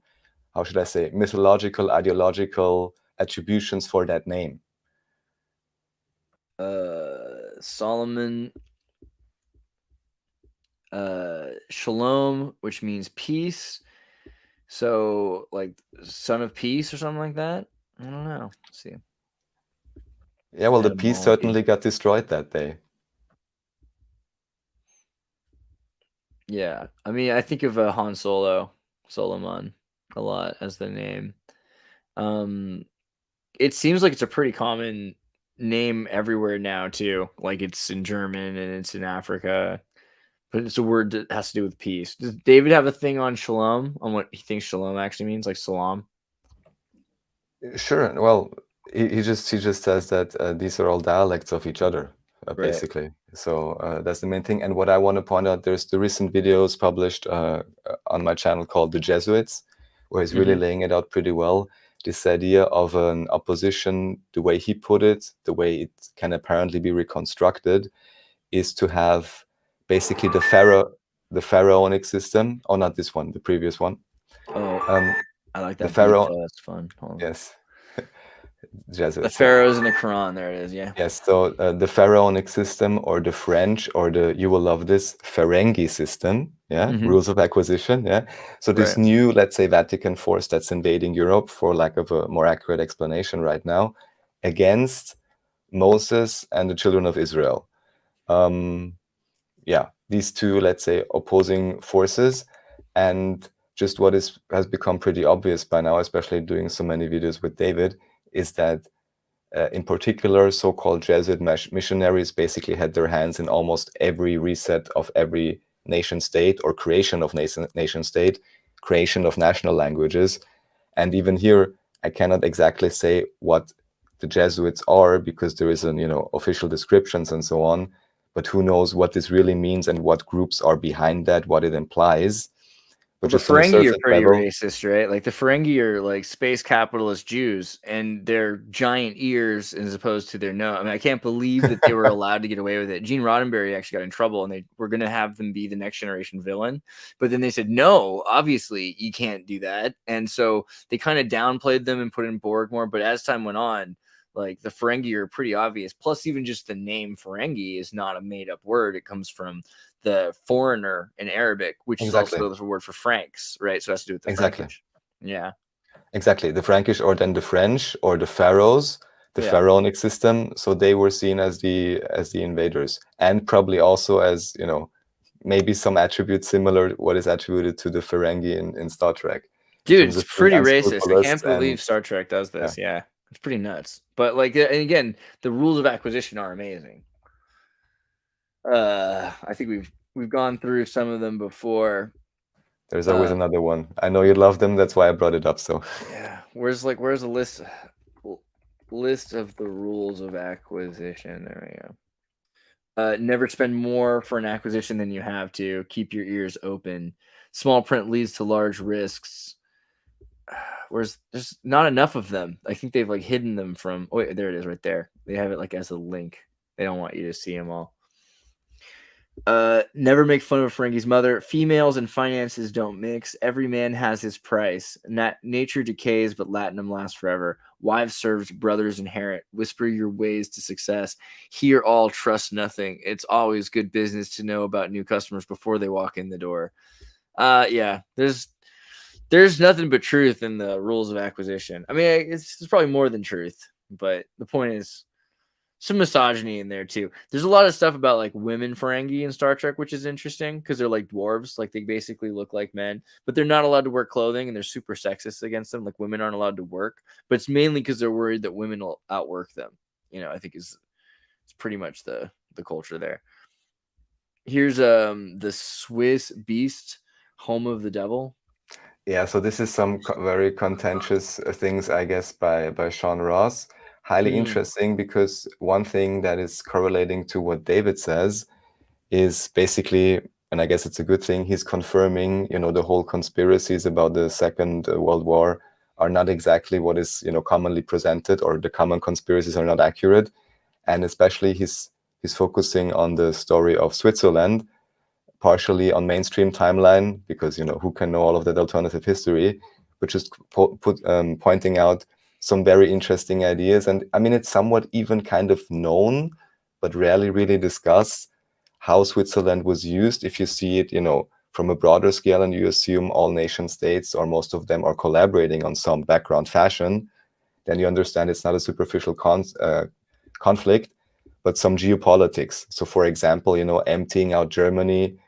how should I say, mythological, ideological attributions for that name? Solomon, Shalom, which means peace. So like son of peace or something like that. I don't know. Let's see. Yeah, well, the peace Etymology. certainly got destroyed that day. Yeah, I mean, I think of Han Solo, Solomon, a lot as the name. It seems like it's a pretty common name everywhere now too. Like it's in German and it's in Africa, but it's a word that has to do with peace. Does David have a thing on shalom, on what he thinks shalom actually means, like salam? Sure. Well, he just says that these are all dialects of each other, Right. basically. So that's the main thing. And what I want to point out, there's the recent videos published on my channel called The Jesuits, where he's really laying it out pretty well. This idea of an opposition, the way he put it, the way it can apparently be reconstructed, is to have basically the pharaonic system. Oh, not this one, the previous one. Oh, I like that. That's fun. Hold on. Yes. Jesuits, the pharaohs in the Quran. There it is. Yeah. Yes. So the pharaonic system, or the French, or you will love this, Ferengi system. Yeah. Rules of acquisition. Yeah. So this new, let's say, Vatican force that's invading Europe, for lack of a more accurate explanation right now, against Moses and the children of Israel. Yeah. These two, let's say, opposing forces. And just what has become pretty obvious by now, especially doing so many videos with David, is that in particular, so-called Jesuit missionaries basically had their hands in almost every reset of every nation state, or creation of nation state, creation of national languages. And even here, I cannot exactly say what the Jesuits are, because there is official descriptions and so on. But who knows what this really means and what groups are behind that, what it implies. Well, the Ferengi are pretty racist, right? Like the Ferengi are like space capitalist Jews, and their giant ears as opposed to their nose. I mean, I can't believe that they were allowed to get away with it. Gene Roddenberry actually got in trouble, and they were going to have them be the next generation villain. But then they said, no, obviously you can't do that. And so they kind of downplayed them and put in Borg more. But as time went on, like the Ferengi are pretty obvious. Plus, even just the name Ferengi is not a made up word. It comes from the foreigner in Arabic, which is also the word for Franks, right? So it has to do with the Frankish. Yeah. Exactly. The Frankish, or then the French, or the Pharaohs, the pharaonic system. So they were seen as the invaders, and probably also as, maybe some attributes similar what is attributed to the Ferengi in Star Trek. Dude, it's pretty racist. I can't believe Star Trek does this. Yeah. It's pretty nuts. But like, and again, the rules of acquisition are amazing. I think we've gone through some of them before. There's always another one. I know you love them. That's why I brought it up. So yeah, where's the list of the rules of acquisition? There we go. Never spend more for an acquisition than you have to. Keep your ears open. Small print leads to large risks. Whereas there's not enough of them. I think they've like hidden them from. Oh, wait, there it is, right there. They have it like as a link. They don't want you to see them all. Never make fun of a Ferengi's mother. Females and finances don't mix. Every man has his price. Nature decays, but Latinum lasts forever. Wives served, brothers inherit. Whisper your ways to success. Hear all, trust nothing. It's always good business to know about new customers before they walk in the door. Yeah, there's nothing but truth in the rules of acquisition. I mean, it's probably more than truth, but the point is, some misogyny in there too. There's a lot of stuff about like women Ferengi in Star Trek, which is interesting because they're like dwarves, like they basically look like men, but they're not allowed to wear clothing, and they're super sexist against them. Like women aren't allowed to work, but it's mainly because they're worried that women will outwork them. I think it's pretty much the culture there. Here's the Swiss Beast, Home of the Devil. Yeah, so this is some very contentious things, I guess, by Sean Ross. Highly interesting, because one thing that is correlating to what David says is basically, and I guess it's a good thing, he's confirming, the whole conspiracies about the Second World War are not exactly what is, commonly presented, or the common conspiracies are not accurate. And especially he's focusing on the story of Switzerland, partially on mainstream timeline, because, who can know all of that alternative history, but just pointing out some very interesting ideas. And I mean, it's somewhat even kind of known, but rarely really discussed, how Switzerland was used. If you see it, from a broader scale, and you assume all nation states or most of them are collaborating on some background fashion, then you understand it's not a superficial conflict, but some geopolitics. So, for example, emptying out Germany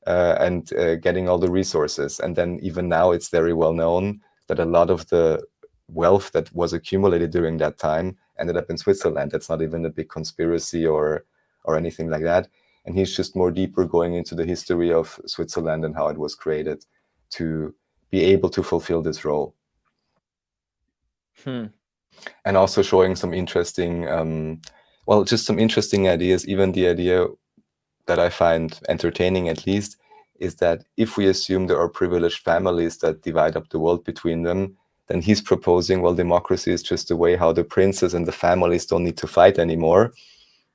and getting all the resources. And then even now, it's very well known that a lot of the wealth that was accumulated during that time ended up in Switzerland. That's not even a big conspiracy or anything like that. And he's just more deeper going into the history of Switzerland and how it was created to be able to fulfill this role. And also showing some interesting, just some interesting ideas. Even the idea that I find entertaining, at least, is that if we assume there are privileged families that divide up the world between them, then he's proposing, well, democracy is just a way how the princes and the families don't need to fight anymore,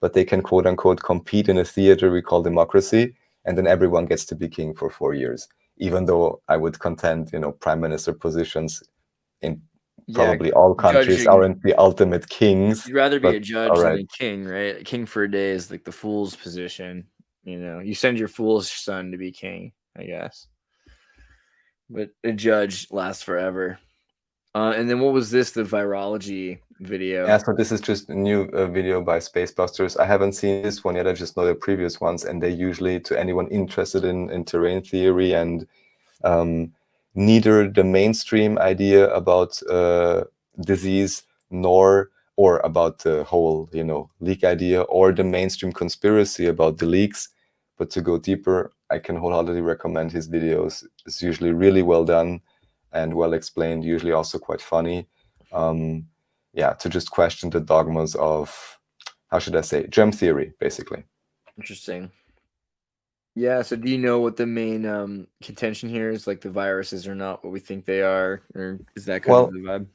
but they can, quote unquote, compete in a theater we call democracy, and then everyone gets to be king for 4 years. Even though I would contend, prime minister positions in probably all countries aren't the ultimate kings. You'd rather be a judge than a king, right? A king for a day is like the fool's position. You send your fool's son to be king, I guess. But a judge lasts forever. And then what was this? The virology video? Yeah, so this is just a new video by Spacebusters. I haven't seen this one yet. I just know the previous ones, and they usually, to anyone interested in terrain theory and neither the mainstream idea about disease or about the whole, leak idea, or the mainstream conspiracy about the leaks. But to go deeper, I can wholeheartedly recommend his videos. It's usually really well done and well explained, usually also quite funny. To just question the dogmas of, how should I say, germ theory, basically. Interesting. Yeah, so do you know what the main contention here is? Like the viruses are not what we think they are, or is that kind of the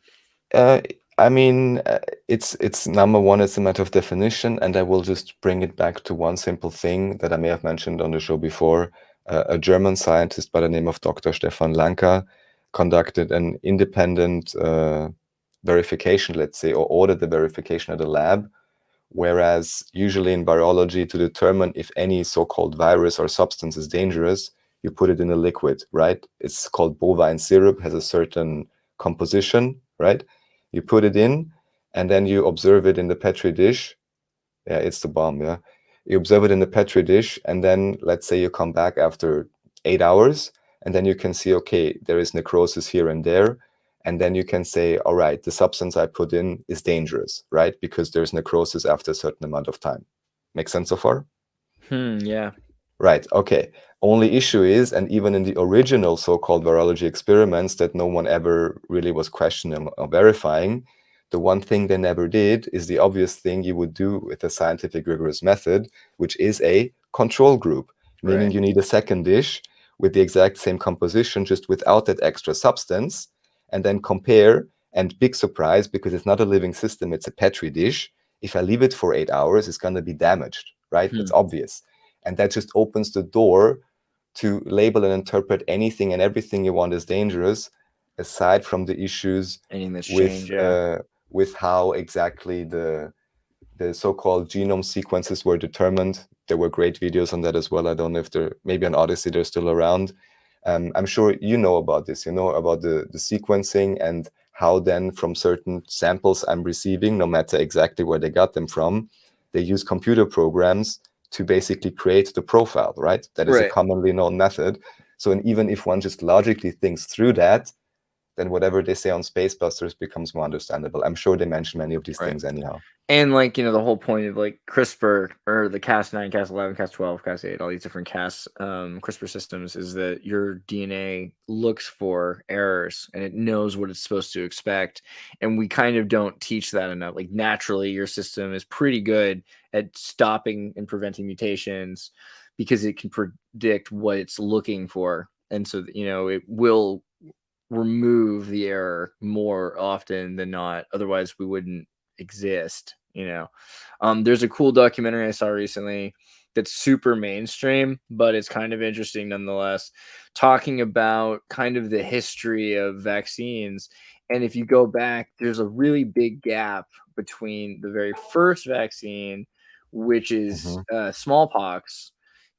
vibe? I mean, it's number one, it's a matter of definition, and I will just bring it back to one simple thing that I may have mentioned on the show before. A German scientist by the name of Dr. Stefan Lanka conducted an independent verification, let's say, or ordered the verification at a lab, whereas usually in virology, to determine if any so-called virus or substance is dangerous, you put it in a liquid, right? It's called bovine syrup, has a certain composition, right? You put it in, and then you observe it in the Petri dish. Yeah, it's the bomb, yeah. You observe it in the Petri dish, and then let's say you come back after 8 hours, and then you can see, okay, there is necrosis here and there. And then you can say, all right, the substance I put in is dangerous, right? Because there's necrosis after a certain amount of time. Make sense so far? Yeah. Right, okay. Only issue is, and even in the original so-called virology experiments that no one ever really was questioning or verifying, the one thing they never did is the obvious thing you would do with a scientific rigorous method, which is a control group, meaning you need a second dish with the exact same composition, just without that extra substance, and then compare. And big surprise, because it's not a living system, it's a Petri dish. If I leave it for 8 hours, it's going to be damaged, right? It's obvious. And that just opens the door to label and interpret anything and everything you want as dangerous, aside from the issues with how exactly the so-called genome sequences were determined. There were great videos on that as well. I don't know if maybe on Odyssey they're still around. I'm sure you know about this, about the sequencing and how then from certain samples I'm receiving, no matter exactly where they got them from, they use computer programs to basically create the profile, right? That is a commonly known method. So even if one just logically thinks through that, then whatever they say on Spacebusters becomes more understandable. I'm sure they mention many of these things anyhow. And the whole point of CRISPR or the Cas9, Cas11, Cas12, Cas8, all these different CRISPR systems is that your DNA looks for errors and it knows what it's supposed to expect. And we kind of don't teach that enough. Like naturally, your system is pretty good at stopping and preventing mutations because it can predict what it's looking for. And so, it will remove the error more often than not. Otherwise, we wouldn't exist. There's a cool documentary I saw recently that's super mainstream, but it's kind of interesting nonetheless, talking about kind of the history of vaccines. And if you go back, there's a really big gap between the very first vaccine, which is smallpox,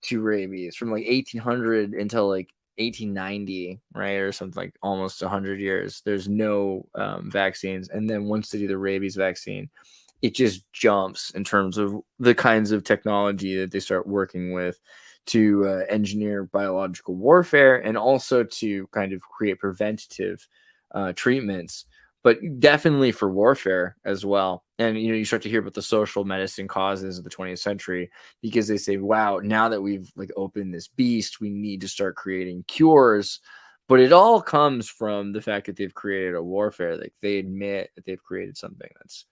to rabies from like 1800 until like 1890, right? Or something, like almost 100 years. There's no vaccines. And then once they do the rabies vaccine, it just jumps in terms of the kinds of technology that they start working with to engineer biological warfare and also to kind of create preventative treatments, but definitely for warfare as well. And you start to hear about the social medicine causes of the 20th century because they say, wow, now that we've like opened this beast, we need to start creating cures. But it all comes from the fact that they've created a warfare. Like they admit that they've created something that's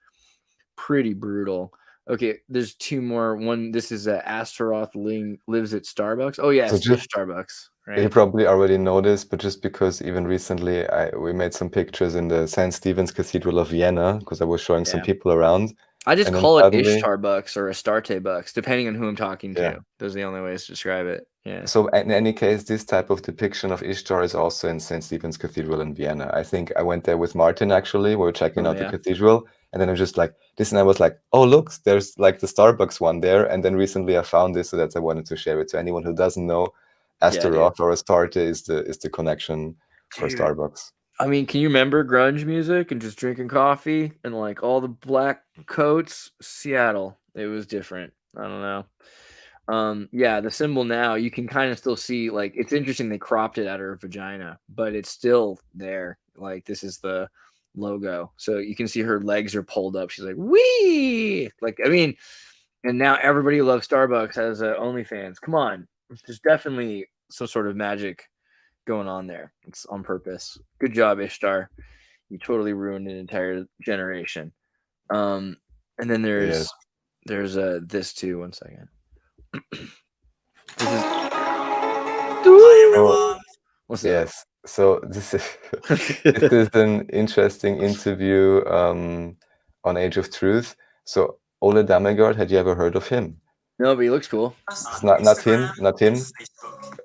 pretty brutal. Okay, there's two more. One, this is Astaroth lives at Starbucks. Oh yeah, So it's just just Starbucks, you right? probably already know this, but just because even recently we made some pictures in the St. Stephen's Cathedral of Vienna because I was showing some Yeah. people around, I just and then call it suddenly, Ishtar Bucks or Astarte Bucks, depending on who I'm talking yeah. to. Those are the only ways to describe it. Yeah. So in any case, this type of depiction of Ishtar is also in St. Stephen's Cathedral in Vienna. I think I went there with Martin actually. We were checking Oh out the yeah. cathedral, and then I was just like this, and I was like, oh look, there's like the Starbucks one there. And then recently I found this, so that's I wanted to share it to anyone who doesn't know. Yeah, dude. Astaroth or Astarte is the connection for Dude. Starbucks. I mean, can you remember grunge music and just drinking coffee and like all the black coats? Seattle. It was different. I don't know. Yeah, the symbol now you can kind of still see, like, it's interesting they cropped it at her vagina, but it's still there. Like this is the logo. So you can see her legs are pulled up. She's like, wee! Like, I mean, and now everybody who loves Starbucks has OnlyFans. Come on. There's definitely some sort of magic going on there. It's on purpose. Good job, Ishtar. You totally ruined an entire generation. And then Yes. there's this too. One second. This is Oh, what's yes. So this is this is an interesting interview on Age of Truth. So Ole Dammegard, had you ever heard of him? No, but he looks cool. It's not him, not him.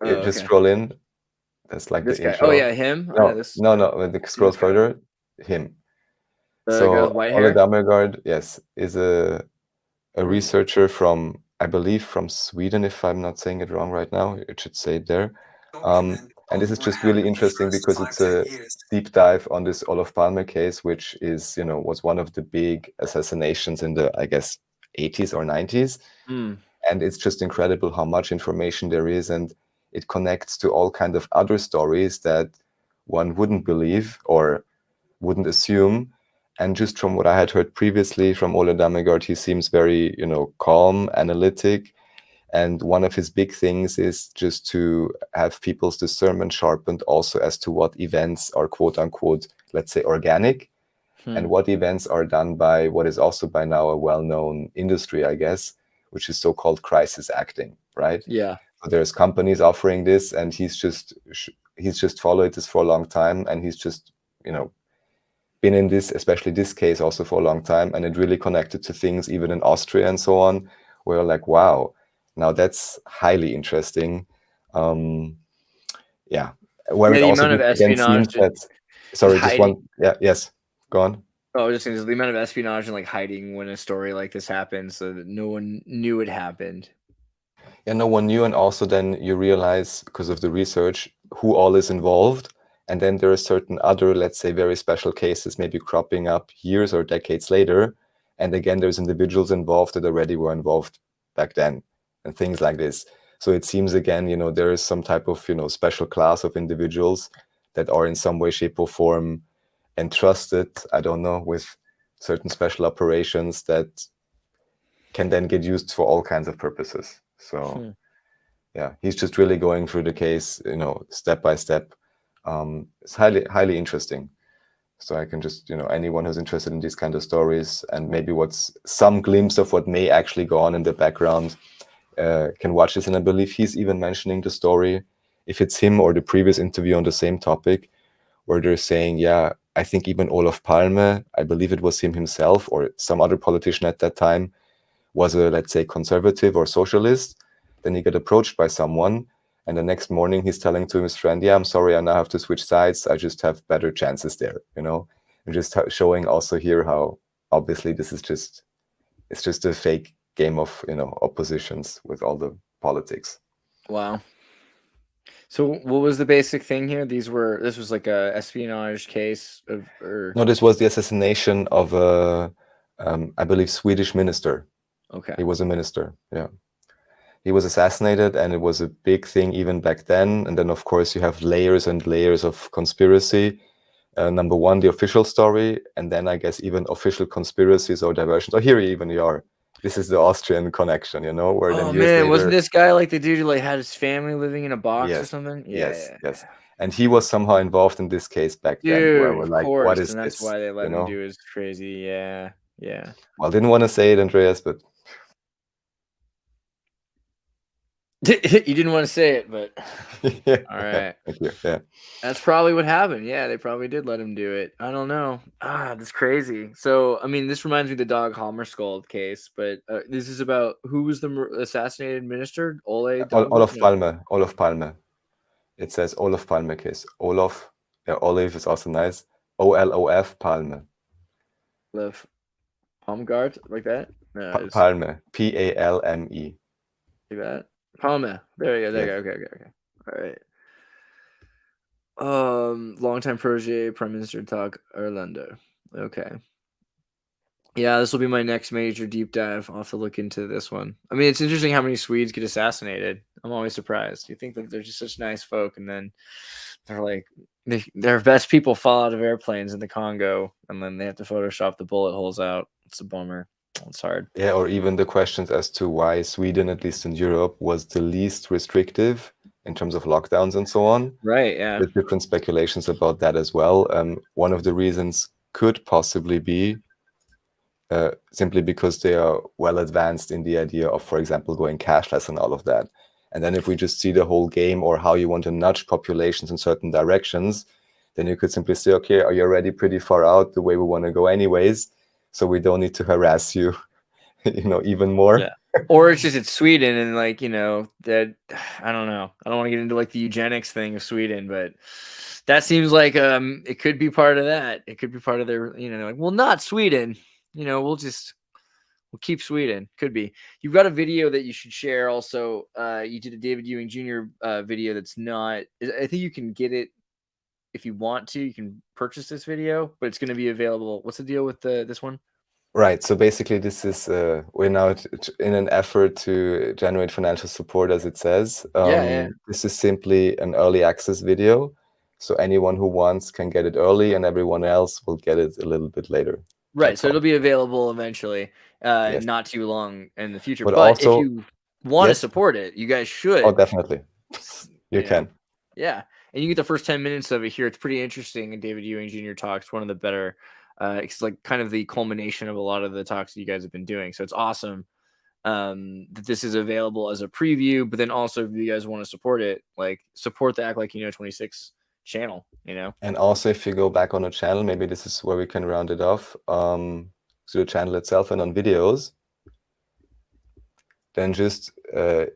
Oh, Just okay. scroll in. That's like This the guy. intro. Oh yeah, him. I know this. No. When you scroll this guy. further, him. The guy with So white Ole hair. Dammegard, yes, is a researcher from, I believe, from Sweden, if I'm not saying it wrong right now. It should say it there. And this is just really interesting because it's a deep dive on this Olof Palme case, which is, was one of the big assassinations in the, I guess, 80s or 90s. And it's just incredible how much information there is, and it connects to all kind of other stories that one wouldn't believe or wouldn't assume. And just from what I had heard previously from Ole Dammegard, he seems very, calm, analytic. And one of his big things is just to have people's discernment sharpened also as to what events are quote unquote, let's say, organic, and what events are done by what is also by now a well-known industry, I guess, which is so-called crisis acting, right? Yeah. So there's companies offering this, and he's just followed this for a long time, and he's just, been in this, especially this case, also for a long time, and it really connected to things even in Austria and so on, where like, wow, now that's highly interesting. Yeah, where it the also amount of again seems espionage that. Sorry, just hiding. one. Yeah, yes, go on. Oh, I was just saying, the amount of espionage and like hiding when a story like this happens, so that no one knew it happened. Yeah, no one knew, and also then you realize because of the research who all is involved, and then there are certain other, let's say, very special cases maybe cropping up years or decades later, and again there's individuals involved that already were involved back then, and things like this. So it seems again, there is some type of special class of individuals that are in some way, shape, or form entrusted, I don't know, with certain special operations that can then get used for all kinds of purposes. So yeah, he's just really going through the case, step by step. It's highly interesting. So I can just, anyone who's interested in these kind of stories and maybe what's some glimpse of what may actually go on in the background can watch this. And I believe he's even mentioning the story, if it's him or the previous interview on the same topic, where they're saying, yeah, I think even Olof Palme, I believe it was him himself or some other politician at that time, was a, let's say, conservative or socialist. Then he got approached by someone, and the next morning he's telling to his friend, yeah, I'm sorry, I now have to switch sides. I just have better chances there, you know, and just showing also here how obviously this is just, it's just a fake game of, you know, oppositions with all the politics. Wow. So what was the basic thing here? This was like a espionage case or No, this was the assassination of a, I believe, Swedish minister. okay. He was a minister, yeah. He was assassinated, and it was a big thing even back then. And then, of course, you have layers and layers of conspiracy. Number one, the official story, and then I guess even official conspiracies or diversions. Oh, here even you are. This is the Austrian connection, you know, where Oh then years man, later, wasn't this guy like the dude who like had his family living in a box or yes, something? yes, Yeah. yes. And he was somehow involved in this case back then, where Dude, we're of like, what course, is and that's this? why they let You him know? do his crazy. Yeah. Well, didn't want to say it, Andreas, but You didn't want to say it, but yeah. all right. Thank you. Yeah. That's probably what happened. Yeah, they probably did let him do it. I don't know. That's crazy. So, I mean, this reminds me of the Dag Hammarskjöld case, but this is about who was the assassinated minister? Olof Palme. Olof Palme. It says Olof Palme case. Olof, Olive is also nice. Olof Palme. Olof Palmgard, like that? No, it's Palme. Palme. like that. Palme. There you go. Yes. Okay. All right. Longtime protege, Prime Minister Dag Erlander. Okay. Yeah, this will be my next major deep dive. I'll have to look into this one. I mean, it's interesting how many Swedes get assassinated. I'm always surprised. You think that they're just such nice folk, and then they're like, their best people fall out of airplanes in the Congo, and then they have to Photoshop the bullet holes out. It's a bummer. It's hard. Yeah, or even the questions as to why Sweden, at least in Europe, was the least restrictive in terms of lockdowns and so on. Right, yeah. There's different speculations about that as well. One of the reasons could possibly be simply because they are well advanced in the idea of, for example, going cashless and all of that. And then if we just see the whole game or how you want to nudge populations in certain directions, then you could simply say, okay, are you already pretty far out the way we want to go anyways? So we don't need to harass you, even more. Yeah. Or it's Sweden, and like, that, I don't know. I don't want to get into like the eugenics thing of Sweden, but that seems like it could be part of that. It could be part of their, like, well, not Sweden. We'll keep Sweden. Could be. You've got a video that you should share. Also, you did a David Ewing Jr. Video that's not. I think you can get it if you want to. You can purchase this video, but it's going to be available. What's the deal with this one? Right. So basically, this is we're now in an effort to generate financial support, as it says. Yeah. This is simply an early access video, so anyone who wants can get it early, and everyone else will get it a little bit later. Right. That's So all. it'll be available eventually, Yes. not too long in the future. But But also- if you want to Yes. support it, you guys should. Oh, definitely. You know. can. Yeah. And you get the first 10 minutes of it here. It's pretty interesting. And David Ewing Jr. talks, one of the better, it's like kind of the culmination of a lot of the talks that you guys have been doing. So it's awesome that this is available as a preview. But then also, if you guys want to support it, like support the Act Like You Know 26 channel, And also, if you go back on the channel, maybe this is where we can round it off, to the channel itself and on videos, then just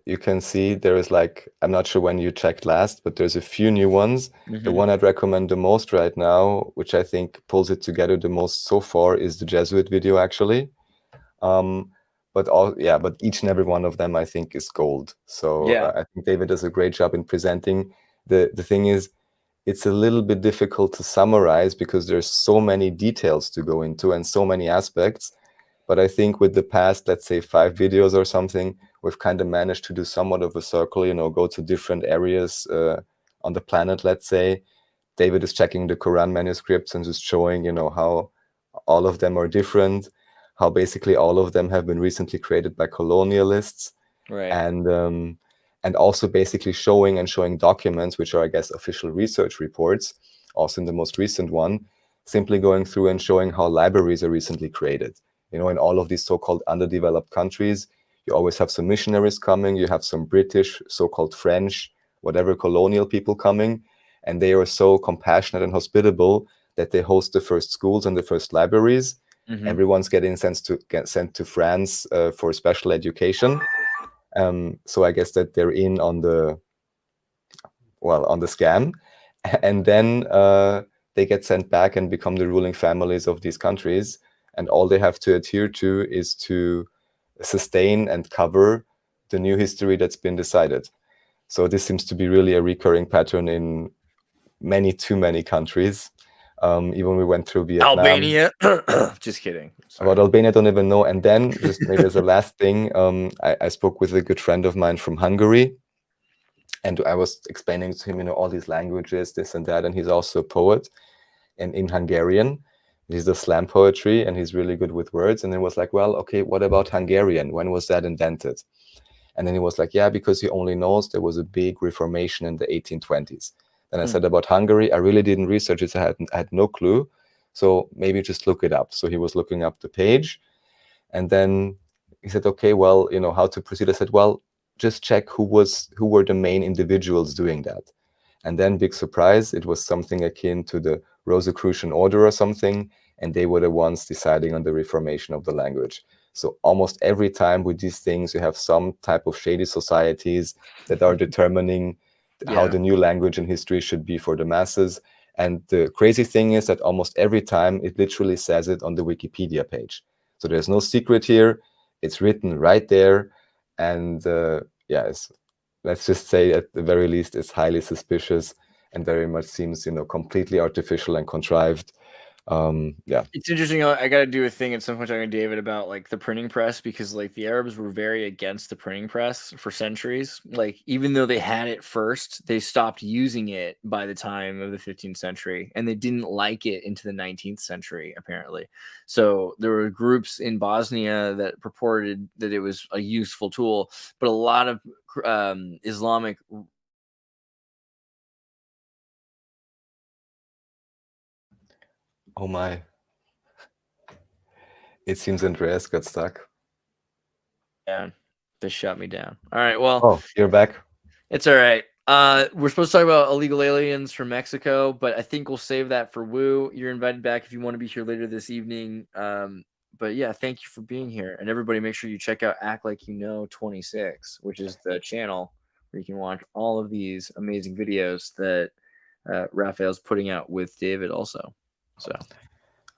you can see there is like, I'm not sure when you checked last, but there's a few new ones. Mm-hmm. The one I'd recommend the most right now, which I think pulls it together the most so far, is the Jesuit video, actually. But each and every one of them, I think, is gold. So Yeah. I think David does a great job in presenting. The thing is, it's a little bit difficult to summarize because there's so many details to go into and so many aspects. But I think with the past, let's say 5 videos or something, we've kind of managed to do somewhat of a circle, go to different areas on the planet, let's say. David is checking the Quran manuscripts and just showing, how all of them are different, how basically all of them have been recently created by colonialists. Right. And also basically showing documents, which are, I guess, official research reports, also in the most recent one, simply going through and showing how libraries are recently created. In all of these so-called underdeveloped countries, you always have some missionaries coming, you have some British, so-called French, whatever colonial people coming, and they are so compassionate and hospitable that they host the first schools and the first libraries. Mm-hmm. Everyone's getting sent to France for special education. So I guess that they're in on the scam, and then they get sent back and become the ruling families of these countries, and all they have to adhere to is to sustain and cover the new history that's been decided. So this seems to be really a recurring pattern in too many countries. Even we went through Vietnam. Albania. Just kidding. Sorry. About Albania, I don't even know. And then just maybe as a last thing, I spoke with a good friend of mine from Hungary, and I was explaining to him, all these languages, this and that, and he's also a poet, and in Hungarian, he's the slam poetry, and he's really good with words. And then was like, well, okay, what about Hungarian? When was that invented? And then he was like, yeah, because he only knows there was a big reformation in the 1820s. Then I said about Hungary, I really didn't research it. I had no clue. So maybe just look it up. So he was looking up the page, and then he said, okay, well, how to proceed. I said, well, just check who were the main individuals doing that. And then, big surprise, it was something akin to the Rosicrucian order or something, and they were the ones deciding on the reformation of the language. So almost every time with these things, you have some type of shady societies that are determining how the new language and history should be for the masses. And the crazy thing is that almost every time it literally says it on the Wikipedia page. So there's no secret here. It's written right there. And let's just say at the very least, it's highly suspicious and very much seems, completely artificial and contrived. It's interesting. I got to do a thing at some point talking to David about like the printing press, because like the Arabs were very against the printing press for centuries. Like even though they had it first, they stopped using it by the time of the 15th century, and they didn't like it into the 19th century apparently. So there were groups in Bosnia that purported that it was a useful tool, but a lot of Islamic Oh my. It seems Andreas got stuck. Yeah, they shut me down. All right, well. Oh, you're back. It's all right. We're supposed to talk about illegal aliens from Mexico, but I think we'll save that for Woo. You're invited back if you want to be here later this evening. But yeah, thank you for being here. And everybody make sure you check out Act Like You Know 26, which is the channel where you can watch all of these amazing videos that Raphael's putting out with David also. So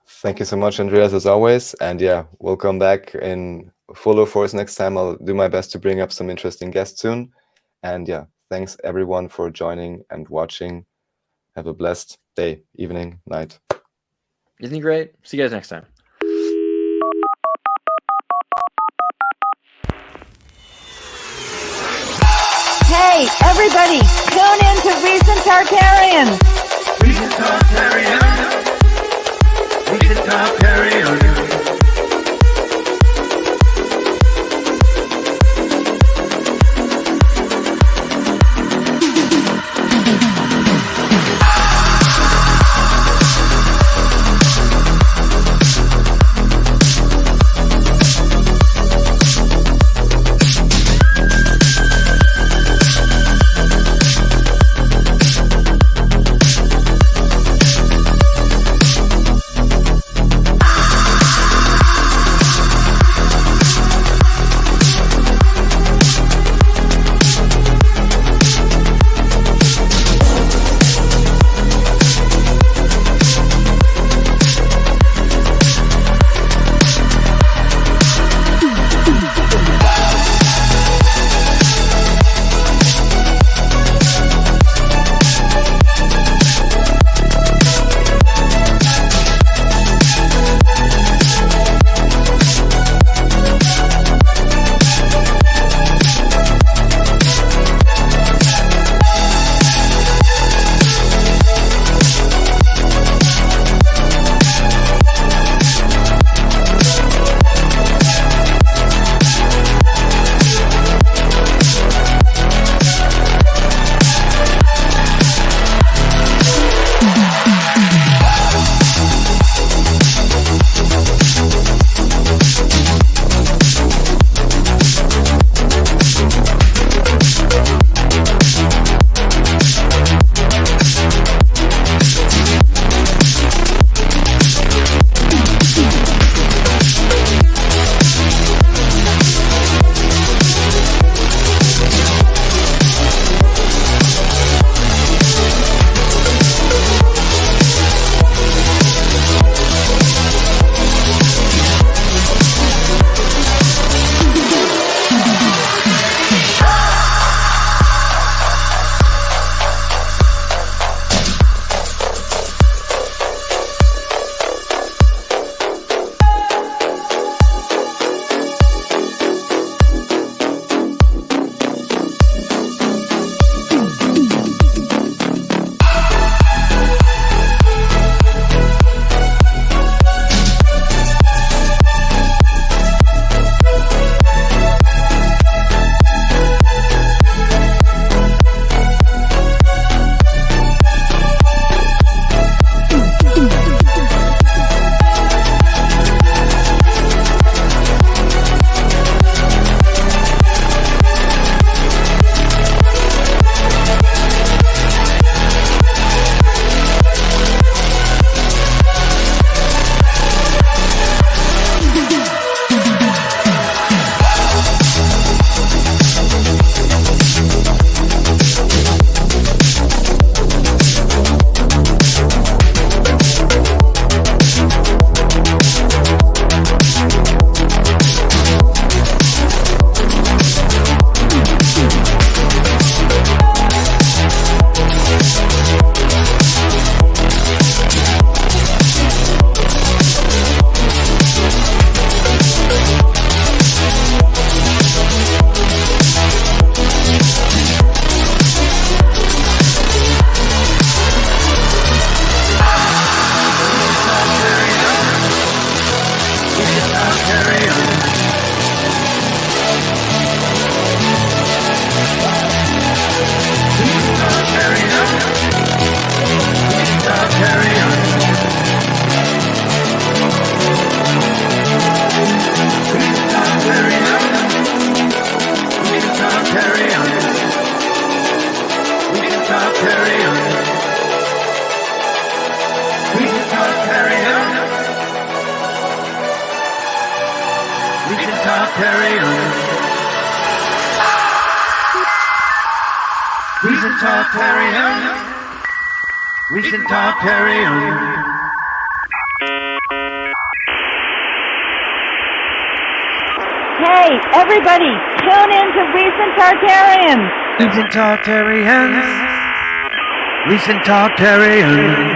thank you so much, Andreas, as always. And yeah, we'll come back in fuller force next time. I'll do my best to bring up some interesting guests soon. And yeah, thanks everyone for joining and watching. Have a blessed day, evening, night. Isn't he great? See you guys next time. Hey, everybody, tune in to Recent Tartarians. Recent Tartarians. Recent Tartarians. Recent Tartarian. Recent Tartarian. Recent Tartarian. Recent Tartarian. Hey, everybody, tune in to Recent Tartarians. Recent Tartarians. Recent Tartarians.